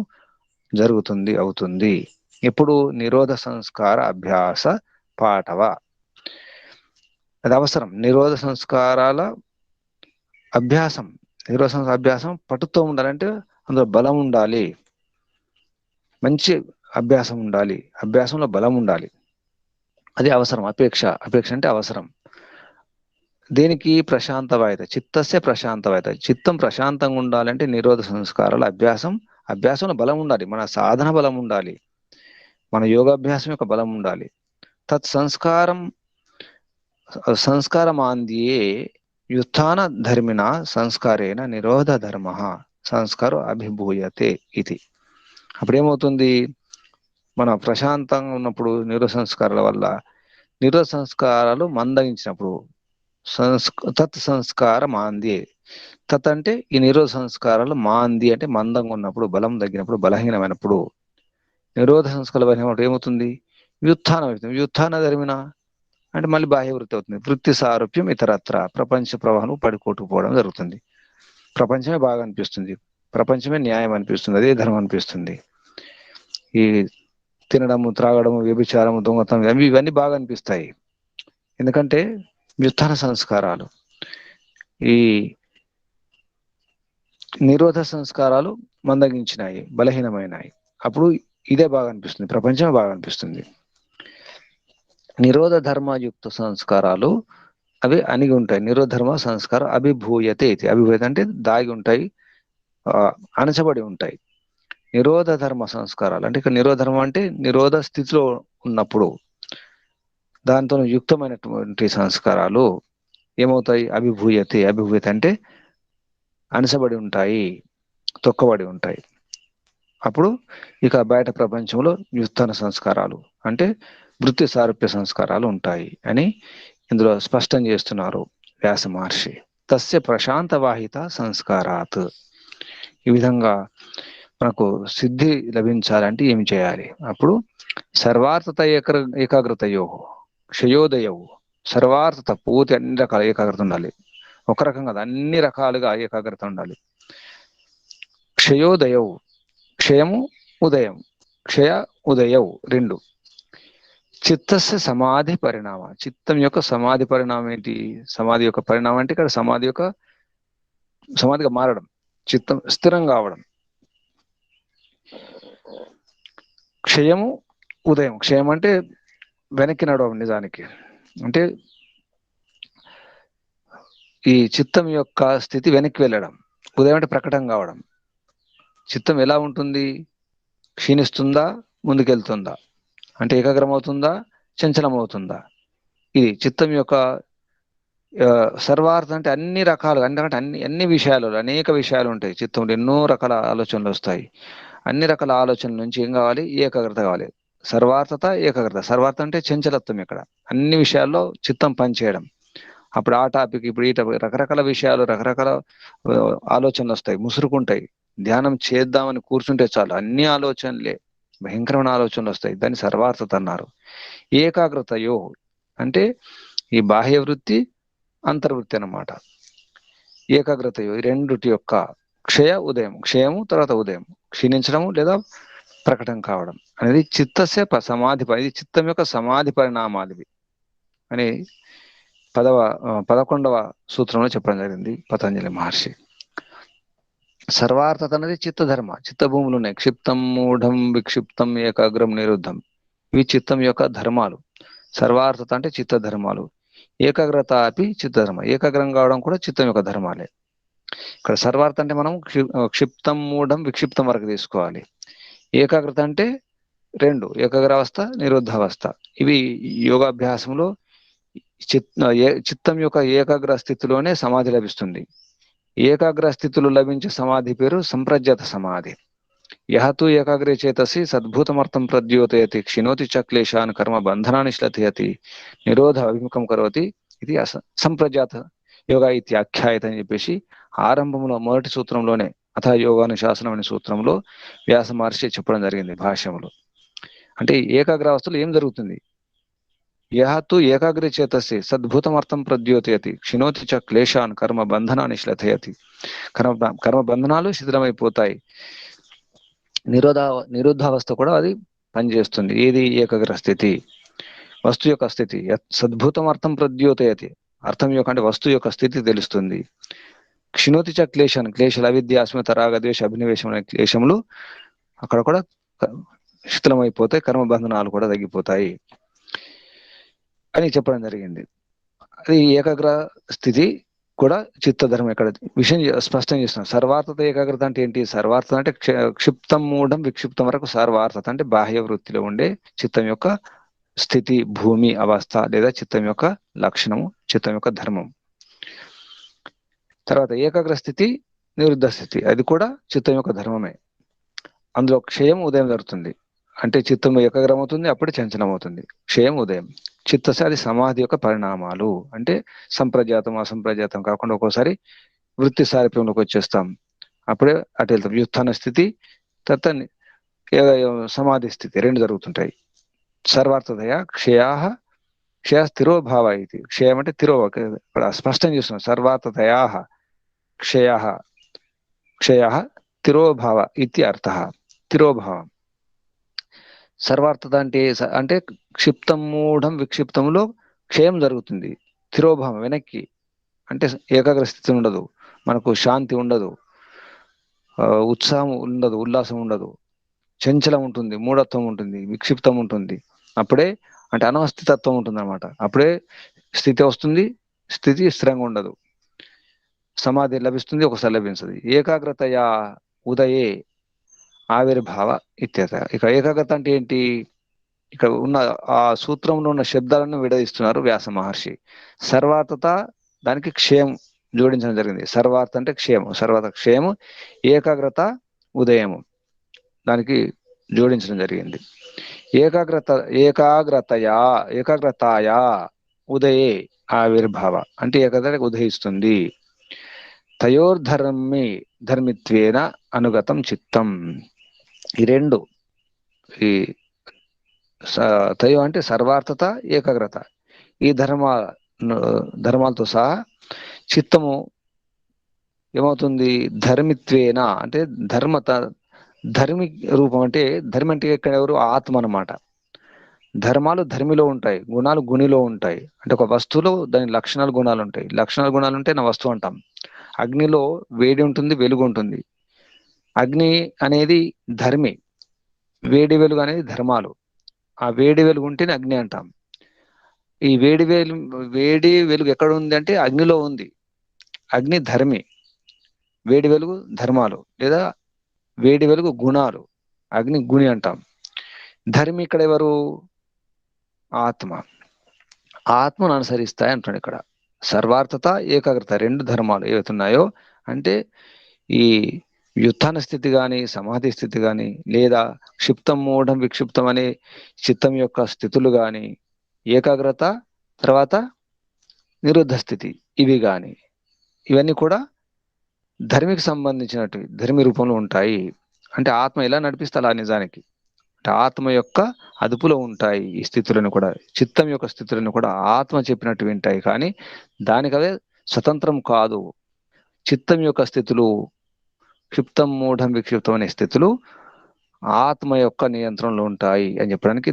జరుగుతుంది, అవుతుంది. ఇప్పుడు నిరోధ సంస్కార అభ్యాస పాఠవ, అది అవసరం. నిరోధ సంస్కారాల అభ్యాసం, నిరోధ సంస్కార అభ్యాసం పటుత్వం ఉండాలంటే అందులో బలం ఉండాలి, మంచి అభ్యాసం ఉండాలి, అభ్యాసంలో బలం ఉండాలి, అది అవసరం. అపేక్ష అంటే అవసరం. దేనికి? ప్రశాంత వాయిత, చిత్తస్య ప్రశాంత వాయిత. చిత్తం ప్రశాంతంగా ఉండాలంటే నిరోధ సంస్కారాల అభ్యాసంలో బలం ఉండాలి, మన సాధన బలం ఉండాలి, మన యోగాభ్యాసం యొక్క బలం ఉండాలి. తత్ సంస్కారమాంద్యే వ్యుత్థాన ధర్మిణ సంస్కారేణ నిరోధ ధర్మ సంస్కారో అభిభూయతే ఇది. అప్పుడేమవుతుంది? మన ప్రశాంతంగా ఉన్నప్పుడు నిరోధ సంస్కారాల వల్ల నిరోధ సంస్కారాలు మందగించినప్పుడు తత్ సంస్కార మాంది. తత్ అంటే ఈ నిరోధ సంస్కారాలు, మాంది అంటే మందంగా ఉన్నప్పుడు, బలం తగ్గినప్పుడు, బలహీనమైనప్పుడు, నిరోధ సంస్కారాలు బలహీనమైనప్పుడు ఏమవుతుంది? వ్యుత్థానం అవుతుంది. వ్యుత్థాన ధర్మిన అంటే మళ్ళీ బాహ్య వృత్తి అవుతుంది. వృత్తి సారూప్యం ఇతరత్ర, ప్రపంచ ప్రవాహం పడికొట్టుకుపోవడం జరుగుతుంది. ప్రపంచమే బాగా అనిపిస్తుంది, ప్రపంచమే న్యాయం అనిపిస్తుంది, అదే ధర్మం అనిపిస్తుంది. ఈ తినడము, త్రాగడము, వ్యభిచారము, దొంగతనం ఇవన్నీ బాగా అనిపిస్తాయి. ఎందుకంటే వ్యుత్థాన సంస్కారాలు. ఈ నిరోధ సంస్కారాలు మందగించినాయి, బలహీనమైనాయి. అప్పుడు ఇదే బాగా అనిపిస్తుంది, ప్రపంచమే బాగా అనిపిస్తుంది. నిరోధ ధర్మయుక్త సంస్కారాలు అవి అణిగి ఉంటాయి. నిరోధ ధర్మ సంస్కారం అభిభూయతే ఇది. అభిభూయత అంటే దాగి ఉంటాయి, అణచబడి ఉంటాయి. నిరోధ ధర్మ సంస్కారాలు అంటే ఇక్కడ నిరోధ ధర్మం అంటే నిరోధ స్థితిలో ఉన్నప్పుడు దాంతో యుక్తమైనటువంటి సంస్కారాలు ఏమవుతాయి? అభిభూయతే. అభిభూయత అంటే అణచబడి ఉంటాయి, తొక్కబడి ఉంటాయి. అప్పుడు ఇక బయట ప్రపంచంలో వ్యుత్థాన సంస్కారాలు అంటే వృత్తి సారూప్య సంస్కారాలు ఉంటాయి అని ఇందులో స్పష్టం చేస్తున్నారు వ్యాస మహర్షి. తస్య ప్రశాంత వాహిత సంస్కారాత్. ఈ విధంగా మనకు సిద్ధి లభించాలంటే ఏం చేయాలి? అప్పుడు సర్వార్థత ఏకాగ్రతయో క్షయోదయవు. సర్వార్థత పూర్తి అన్ని రకాల ఏకాగ్రత ఉండాలి. ఒక రకంగా అన్ని రకాలుగా ఏకాగ్రత ఉండాలి. క్షయోదయవు, క్షయము ఉదయం, క్షయ ఉదయవు రెండు. చిత్తస్య సమాధి పరిణామ. చిత్తం యొక్క సమాధి పరిణామం ఏంటి? సమాధి యొక్క పరిణామం అంటే ఇక్కడ సమాధిగా మారడం, చిత్తం స్థిరం కావడం. క్షయము ఉదయం. క్షయం అంటే వెనక్కి నడవడం. నిజానికి అంటే ఈ చిత్తం యొక్క స్థితి వెనక్కి వెళ్ళడం. ఉదయం అంటే ప్రకటన కావడం. చిత్తం ఎలా ఉంటుంది? క్షీణిస్తుందా, ముందుకెళ్తుందా, అంటే ఏకాగ్రం అవుతుందా, చంచలం అవుతుందా? ఇది చిత్తం యొక్క సర్వార్థం అంటే అన్ని రకాలు, అంటే అన్ని విషయాలు, అనేక విషయాలు ఉంటాయి చిత్తంలో. ఎన్నో రకాల ఆలోచనలు వస్తాయి. అన్ని రకాల ఆలోచనల నుంచి ఏం కావాలి? ఏకాగ్రత కావాలి. సర్వార్థత, ఏకాగ్రత. సర్వార్థ అంటే చంచలత్వం. ఇక్కడ అన్ని విషయాల్లో చిత్తం పనిచేయడం. అప్పుడు ఆ టాపిక్, ఇప్పుడు ఈ టాపిక్, రకరకాల విషయాలు, రకరకాల ఆలోచనలు వస్తాయి, ముసురుకుంటాయి. ధ్యానం చేద్దామని కూర్చుంటే చాలు అన్ని ఆలోచనలే, భయంకరమైన ఆలోచనలు వస్తాయి. దాన్ని సర్వార్థత అన్నారు. ఏకాగ్రతయో అంటే ఈ బాహ్య వృత్తి, అంతర్వృత్తి అన్నమాట. ఏకాగ్రతయో ఈ రెండుటి యొక్క క్షయ ఉదయం. క్షయము తర్వాత ఉదయం, క్షీణించడము లేదా ప్రకటన కావడం అనేది చిత్తస్య సమాధి. ఇది చిత్తం యొక్క సమాధి పరిణామాలు ఇవి అని 11వ సూత్రంలో చెప్పడం జరిగింది పతంజలి మహర్షి. సర్వార్థత అనేది చిత్తధర్మ. చిత్తభూములు ఉన్నాయి. క్షిప్తం, మూఢం, విక్షిప్తం, ఏకాగ్రం, నిరుద్ధం. ఇవి చిత్తం యొక్క ధర్మాలు. సర్వార్థత అంటే చిత్త ధర్మాలు. ఏకాగ్రత అపి చిత్తధర్మ. ఏకాగ్రం కావడం కూడా చిత్తం యొక్క ధర్మాలే. ఇక్కడ సర్వార్థ అంటే మనం క్షిప్తం, మూఢం, విక్షిప్తం వరకు తీసుకోవాలి. ఏకాగ్రత అంటే రెండు, ఏకాగ్రావస్థ, నిరుద్ధావస్థ. ఇవి యోగాభ్యాసంలో చిత్తం యొక్క ఏకాగ్ర స్థితిలోనే సమాధి లభిస్తుంది. ఏకాగ్ర స్థితిలో లభించే సమాధి పేరు సంప్రజ్ఞాత సమాధి. యహతు ఏకాగ్రే చేతసి సద్భూతమర్థం ప్రద్యోతయతి క్షిణోతి చ క్లేశాన్ కర్మ బంధనాన్ని శ్లథయతి నిరోధ అభిముఖం కరోతి ఇది సంప్రజ్ఞాత యోగా ఇత్యాఖ్యాయత అని చెప్పేసి ఆరంభంలో మొదటి సూత్రంలోనే అథ యోగానుశాసనం అనే సూత్రంలో వ్యాస మహర్షి చెప్పడం జరిగింది భాష్యములో. అంటే ఏకాగ్రావస్థలో ఏం జరుగుతుంది? యహతు ఏకాగ్ర చేతసి సద్భూతమర్థం ప్రద్యోతయతి క్షిణోతి చ క్లేశాన్ కర్మ బంధనాన్ని శ్లథయతి. కర్మ బంధనాలు శిథిలమైపోతాయి. నిరుద్ధావస్థ కూడా అది పనిచేస్తుంది. ఏది? ఏకాగ్ర స్థితి, వస్తు యొక్క స్థితి. సద్భూతం అర్థం ప్రద్యోతయతి, అర్థం యొక్క అంటే వస్తు యొక్క స్థితి తెలుస్తుంది. క్షిణోతి చ క్లేశాన్, క్లేశాలు అవిద్య, అస్మిత, రాగద్వేష, అభినివేశం అనే క్లేశములు అక్కడ కూడా శిథిలమైపోతాయి. కర్మబంధనాలు కూడా తగ్గిపోతాయి అని చెప్పడం జరిగింది. అది ఏకాగ్ర స్థితి కూడా చిత్తధర్మం. ఇక్కడ విషయం స్పష్టం చేస్తున్నాం. సర్వార్థత ఏకాగ్రత అంటే ఏంటి? సర్వార్థత అంటే క్షిప్తం, మూఢం, విక్షిప్తం వరకు సర్వార్థత అంటే బాహ్య వృత్తిలో ఉండే చిత్తం యొక్క స్థితి, భూమి, అవస్థ లేదా చిత్తం యొక్క లక్షణము, చిత్తం యొక్క ధర్మం. తర్వాత ఏకాగ్ర స్థితి, నిరుద్ధ స్థితి, అది కూడా చిత్తం యొక్క ధర్మమే. అందులో క్షయం ఉదయం జరుగుతుంది. అంటే చిత్తం ఏకాగ్రమవుతుంది, అప్పుడే చంచలమవుతుంది. క్షయం ఉదయం. చిత్తశ అది సమాధి యొక్క పరిణామాలు. అంటే సంప్రజాతం అసంప్రజాతం కాకుండా ఒక్కోసారి వృత్తి సారూప్యంలోకి వచ్చేస్తాం. అప్పుడే అటు వెళ్తాం. వ్యుత్థాన స్థితి తర్వాత సమాధి స్థితి రెండు జరుగుతుంటాయి. సర్వార్థదయ క్షయా క్షయ స్థిరోభావ ఇది. క్షయం అంటే ఇక్కడ స్పష్టం చేస్తున్నాం. సర్వార్థదయా క్షయ క్షయ తిరోభావ ఇది అర్థ. తిరోభావం సర్వార్థత అంటే అంటే క్షిప్తం మూఢం విక్షిప్తంలో క్షయం జరుగుతుంది. తిరోభావం వెనక్కి అంటే ఏకాగ్ర స్థితి ఉండదు, మనకు శాంతి ఉండదు, ఉత్సాహం ఉండదు, ఉల్లాసం ఉండదు, చంచలం ఉంటుంది, మూఢత్వం ఉంటుంది, విక్షిప్తం ఉంటుంది. అప్పుడే అంటే అనవస్థితత్వం ఉంటుంది అనమాట. అప్పుడే స్థితి వస్తుంది, స్థితి స్థిరంగా ఉండదు. సమాధి లభిస్తుంది, ఒకసారి లభించదు. ఏకాగ్రతయా ఉదయే ఆవిర్భావ ఇత్యత. ఇక ఏకాగ్రత అంటే ఏంటి? ఇక్కడ ఉన్న ఆ సూత్రంలో ఉన్న శబ్దాలను విడదీస్తున్నారు వ్యాస మహర్షి. సర్వార్థత దానికి క్షయం జోడించడం జరిగింది. సర్వార్థ అంటే క్షేమం, సర్వార్థ క్షేమం, ఏకాగ్రత ఉదయము దానికి జోడించడం జరిగింది. ఏకాగ్రతాయా ఉదయే ఆవిర్భావ అంటే ఏకాగ్రత ఉదయిస్తుంది. ధర్మిత్వేన అనుగతం చిత్తం. ఈ రెండు, ఈ తయో అంటే సర్వార్థత, ఏకాగ్రత, ఈ ధర్మాలతో సహా చిత్తము ఏమవుతుంది? ధర్మిత్వేన అంటే ధర్మి రూపం అంటే ధర్మి అంటే ఇక్కడ ఎవరు? ఆత్మ అన్నమాట. ధర్మాలు ధర్మిలో ఉంటాయి, గుణాలు గుణిలో ఉంటాయి. అంటే ఒక వస్తువులో దాని లక్షణాలు గుణాలు ఉంటాయి. లక్షణాలు గుణాలు ఉంటే నా వస్తువు అంటాం. అగ్నిలో వేడి ఉంటుంది, వెలుగు ఉంటుంది. అగ్ని అనేది ధర్మి, వేడి వెలుగు అనేది ధర్మాలు. ఆ వేడి వెలుగు ఉంటేనే అగ్ని అంటాం. ఈ వేడి వెలుగు ఎక్కడ ఉంది అంటే అగ్నిలో ఉంది. అగ్ని ధర్మి, వేడి వెలుగు ధర్మాలు, లేదా వేడి వెలుగు గుణాలు, అగ్ని గుణి అంటాం. ధర్మి ఇక్కడ ఎవరు? ఆత్మ. ఆత్మను అనుసరిస్తాయి అంటున్నాడు ఇక్కడ. సర్వార్థత ఏకాగ్రత రెండు ధర్మాలు ఏవైతున్నాయో అంటే ఈ వ్యుత్థాన స్థితి కానీ సమాధి స్థితి కానీ లేదా క్షిప్తం మూఢం విక్షిప్తం అనే చిత్తం యొక్క స్థితులు కానీ ఏకాగ్రత తర్వాత నిరుద్ధ స్థితి ఇవి కానీ ఇవన్నీ కూడా ధర్మికి సంబంధించినటివి, ధర్మి రూపంలో ఉంటాయి. అంటే ఆత్మ ఎలా నడిపిస్తే అలా నిజానికి అంటే ఆత్మ యొక్క అదుపులో ఉంటాయి ఈ స్థితులను కూడా. చిత్తం యొక్క స్థితులను కూడా ఆత్మ చెప్పినట్టు వింటాయి, కానీ దానికవే స్వతంత్రం కాదు. చిత్తం యొక్క స్థితులు క్షిప్తం మూఢం విక్షిప్తం అనే స్థితులు ఆత్మ యొక్క నియంత్రణలో ఉంటాయి అని చెప్పడానికి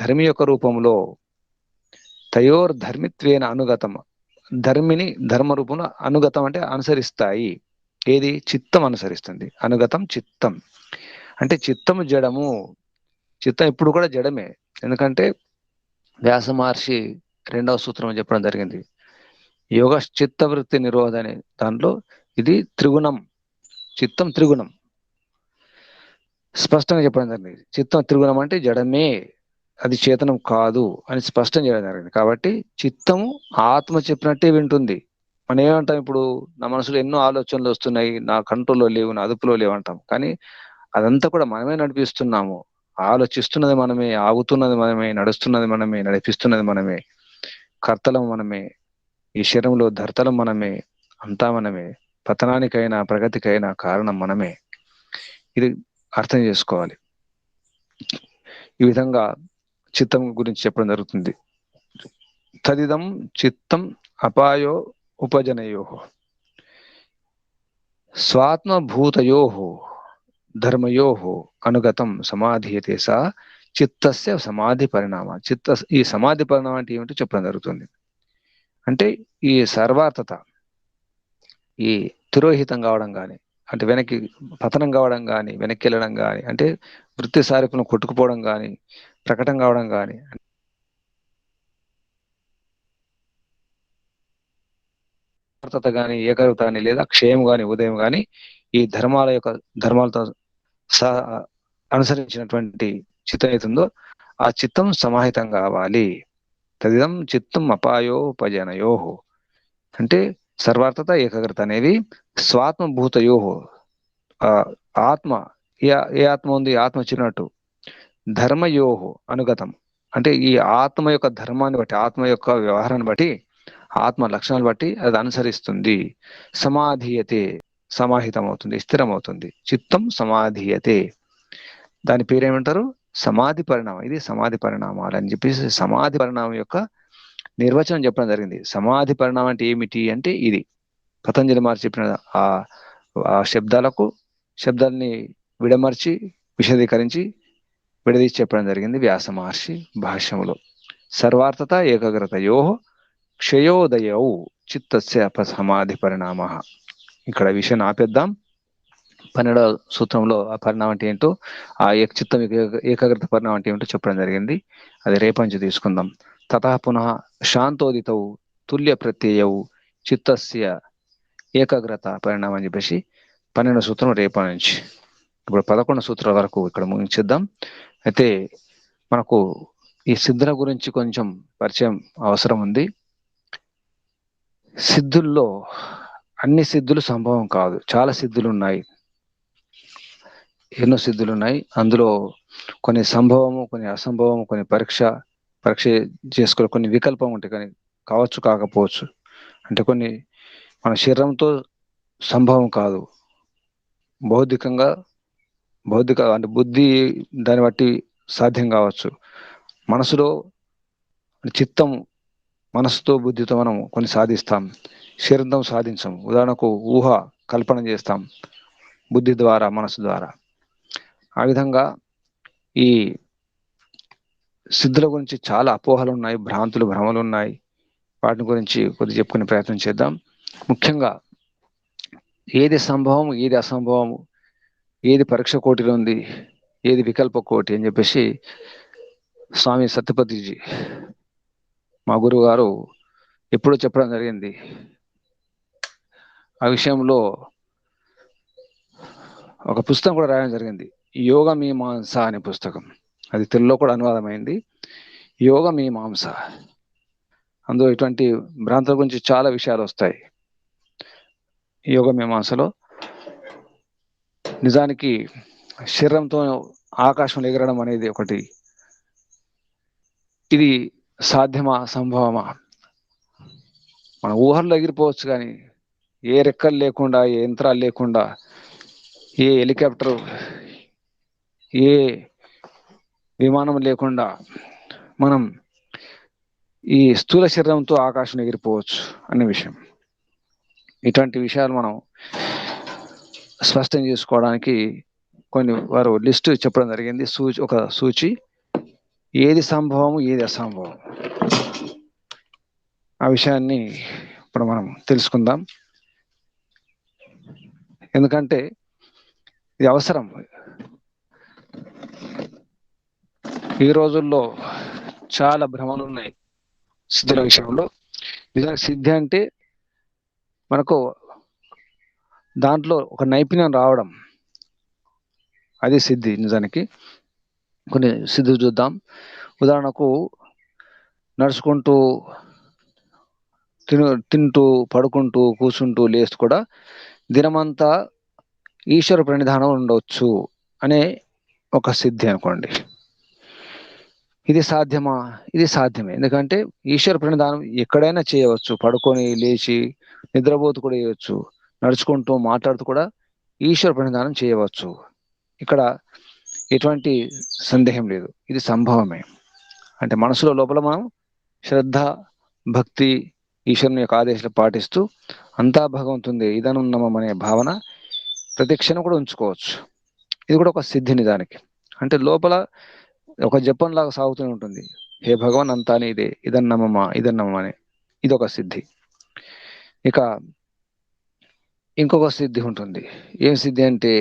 ధర్మి యొక్క రూపంలో ధర్మిత్వేన అనుగతం, ధర్మిని ధర్మ రూపంలో అనుగతం అంటే అనుసరిస్తాయి. ఏది? చిత్తం అనుసరిస్తుంది. అనుగతం చిత్తం అంటే చిత్తము జడము. చిత్తం ఇప్పుడు కూడా జడమే. ఎందుకంటే వ్యాస మహర్షి రెండవ సూత్రం చెప్పడం జరిగింది. యోగ చిత్త వృత్తి నిరోధ అనే దాంట్లో ఇది త్రిగుణం, చిత్తం త్రిగుణం స్పష్టంగా చెప్పడం జరిగింది. చిత్తం త్రిగుణం అంటే జడమే, అది చేతనం కాదు అని స్పష్టం చేయడం జరిగింది. కాబట్టి చిత్తము ఆత్మ చెప్పినట్టే వింటుంది. మనం ఏమంటాం? ఇప్పుడు నా మనసులో ఎన్నో ఆలోచనలు వస్తున్నాయి, నా కంట్రోల్లో లేవు, నా అదుపులో లేవు అంటాం. కానీ అదంతా కూడా మనమే నడిపిస్తున్నాము. ఆలోచిస్తున్నది మనమే, ఆగుతున్నది మనమే, నడుస్తున్నది మనమే, నడిపిస్తున్నది మనమే, కర్తలం మనమే, ఈ శరీరంలో ధర్తలం మనమే, అంతా మనమే. పతనానికైనా ప్రగతికైనా కారణం మనమే. ఇది అర్థం చేసుకోవాలి. ఈ విధంగా చిత్తం గురించి చెప్పడం జరుగుతుంది. తదిదం చిత్తం అపాయో ఉపజనయో స్వాత్మభూతయో ధర్మయో అనుగతం సమాధీయతే సా చిత్తస్య సమాధి పరిణామ. ఈ సమాధి పరిణామం అంటే ఏమిటో చెప్పడం జరుగుతుంది. అంటే ఈ సర్వార్థత, ఈ తిరోహితం కావడం కానీ, అంటే వెనక్కి పతనం కావడం కానీ, వెనక్కి వెళ్ళడం కానీ, అంటే వృత్తి సారూప్యం కొట్టుకుపోవడం కానీ, ప్రకటన కావడం కానీ, కానీ ఏకాగ్రత కానీ లేదా క్షయం కానీ ఉదయం కానీ ఈ ధర్మాలతో అనుసరించినటువంటి చిత్తం అవుతుందో ఆ చిత్తం సమాహితం కావాలి. తదిదం చిత్తం అపాయోపజనయో అంటే సర్వార్థత ఏకాగ్రత అనేవి స్వాత్మభూతయో ఆత్మ ఏ ఆత్మ ఉంది? ఆత్మ వచ్చినట్టు ధర్మయోహో అనుగతం. అంటే ఈ ఆత్మ యొక్క ధర్మాన్ని బట్టి, ఆత్మ యొక్క వ్యవహారాన్ని బట్టి, ఆత్మ లక్షణాలు బట్టి అది అనుసరిస్తుంది. సమాధీయతే, సమాహితం అవుతుంది, స్థిరమవుతుంది. చిత్తం సమాధీయతే, దాని పేరేమంటారు? సమాధి పరిణామం. ఇది సమాధి పరిణామాలు అని చెప్పేసి సమాధి పరిణామం యొక్క నిర్వచనం చెప్పడం జరిగింది. సమాధి పరిణామం అంటే ఏమిటి అంటే ఇది పతంజలి మహర్షి చెప్పిన ఆ ఆ శబ్దాలని విడమర్చి విశదీకరించి విడదీసి చెప్పడం జరిగింది వ్యాస మహర్షి భాష్యములో. సర్వార్థత ఏకాగ్రతయో క్షయోదయౌ చిత్తస్య సమాధి పరిణామ. ఇక్కడ విషయం ఆపేద్దాం. 12వ సూత్రంలో ఆ పరిణామం అంటే ఏంటో, ఆ చిత్తం ఏకాగ్రత పరిణామం అంటే ఏమిటో చెప్పడం జరిగింది. అది రేపంచి తీసుకుందాం. తతః పునః శాంతోదితౌ తుల్య ప్రత్యయౌ చిత్తస్య ఏకాగ్రత పరిణామం అని చెప్పేసి 12వ సూత్రం రేపటి నుంచి. ఇప్పుడు 11 సూత్రాల వరకు ఇక్కడ ముగించేద్దాం. అయితే మనకు ఈ సిద్ధుల గురించి కొంచెం పరిచయం అవసరం ఉంది. సిద్ధుల్లో అన్ని సిద్ధులు సంభవం కాదు, చాలా సిద్ధులు ఉన్నాయి, ఎన్నో సిద్ధులు ఉన్నాయి. అందులో కొన్ని సంభవము, కొన్ని అసంభవము, కొన్ని పరీక్ష చేసుకోవాలి, కొన్ని వికల్పం ఉంటాయి, కానీ కావచ్చు కాకపోవచ్చు. అంటే కొన్ని మన శరీరంతో సంభవం కాదు, బౌద్ధిక అంటే బుద్ధి దాన్ని బట్టి సాధ్యం కావచ్చు. మనసులో చిత్తం, మనసుతో బుద్ధితో మనం కొన్ని సాధిస్తాం, శరీరంతో సాధించాం. ఉదాహరణకు ఊహ కల్పన చేస్తాం బుద్ధి ద్వారా, మనసు ద్వారా. ఆ విధంగా ఈ సిద్ధుల గురించి చాలా అపోహలు ఉన్నాయి, భ్రమలు ఉన్నాయి. వాటి గురించి కొద్దిగా చెప్పుకునే ప్రయత్నం చేద్దాం. ముఖ్యంగా ఏది సంభవం, ఏది అసంభవం, ఏది పరీక్ష కోటిలో ఉంది, ఏది వికల్ప కోటి అని చెప్పేసి స్వామి సత్యపతిజీ మా గురువు గారు ఎప్పుడూ చెప్పడం జరిగింది. ఆ విషయంలో ఒక పుస్తకం కూడా రాయడం జరిగింది, యోగ మీమాంస అనే పుస్తకం. అది తెలుగులో కూడా అనువాదమైంది, యోగ మీమాంస. అందులో ఇటువంటి భ్రాంతుల గురించి చాలా విషయాలు వస్తాయి. యోగ మీమాంసలో నిజానికి శరీరంతో ఆకాశంలో ఎగరడం అనేది ఒకటి, ఇది సాధ్యమా సంభవమా? మన ఊహల్లో ఎగిరిపోవచ్చు, కానీ ఏ రెక్కలు లేకుండా, ఏ యంత్రాలు లేకుండా, ఏ హెలికాప్టర్, ఏ విమానం లేకుండా మనం ఈ స్థూల శరీరంతో ఆకాశం ఎగిరిపోవచ్చు అనే విషయం. ఇటువంటి విషయాలు మనం స్పష్టం చేసుకోవడానికి కొన్ని వారు లిస్టు చెప్పడం జరిగింది, ఒక సూచి, ఏది సంభవము, ఏది అసంభవం. ఆ విషయాన్ని ఇప్పుడు మనం తెలుసుకుందాం, ఎందుకంటే ఇది అవసరం. ఈ రోజుల్లో చాలా భ్రమలు ఉన్నాయి సిద్ధుల విషయంలో. నిజంగా సిద్ధి అంటే మనకు దాంట్లో ఒక నైపుణ్యం రావడం, అది సిద్ధి నిజానికి. కొన్ని సిద్ధులు చూద్దాం. ఉదాహరణకు నడుచుకుంటూ, తింటూ, పడుకుంటూ, కూర్చుంటూ, లేస్తూ కూడా దినమంతా ఈశ్వర ప్రణిధానం ఉండవచ్చు అనే ఒక సిద్ధి అనుకోండి. ఇది సాధ్యమా? ఇది సాధ్యమే. ఎందుకంటే ఈశ్వర ప్రణిధానం ఎక్కడైనా చేయవచ్చు. పడుకొని, లేచి, నిద్రపోతూ కూడా చేయవచ్చు, నడుచుకుంటూ, మాట్లాడుతూ కూడా ఈశ్వర ప్రణిధానం చేయవచ్చు. ఇక్కడ ఎటువంటి సందేహం లేదు, ఇది సంభవమే. అంటే మనసులో లోపల మనం శ్రద్ధ, భక్తి, ఈశ్వరుని యొక్క ఆదేశాలు పాటిస్తూ అంతా భగవంతుంది, ఇదనున్నమం అనే భావన ప్రతి క్షణం కూడా ఉంచుకోవచ్చు. ఇది కూడా ఒక సిద్ధి నిజానికి. అంటే లోపల ఒక జపం లాగా సాగుతూనే ఉంటుంది, హే భగవాన్ అంతా నీదే, ఇదన్నమమా, ఇదన్నమా అని. ఇది ఒక సిద్ధి. ఇక ఇంకొక సిద్ధి ఉంటుంది. ఏం సిద్ధి అంటే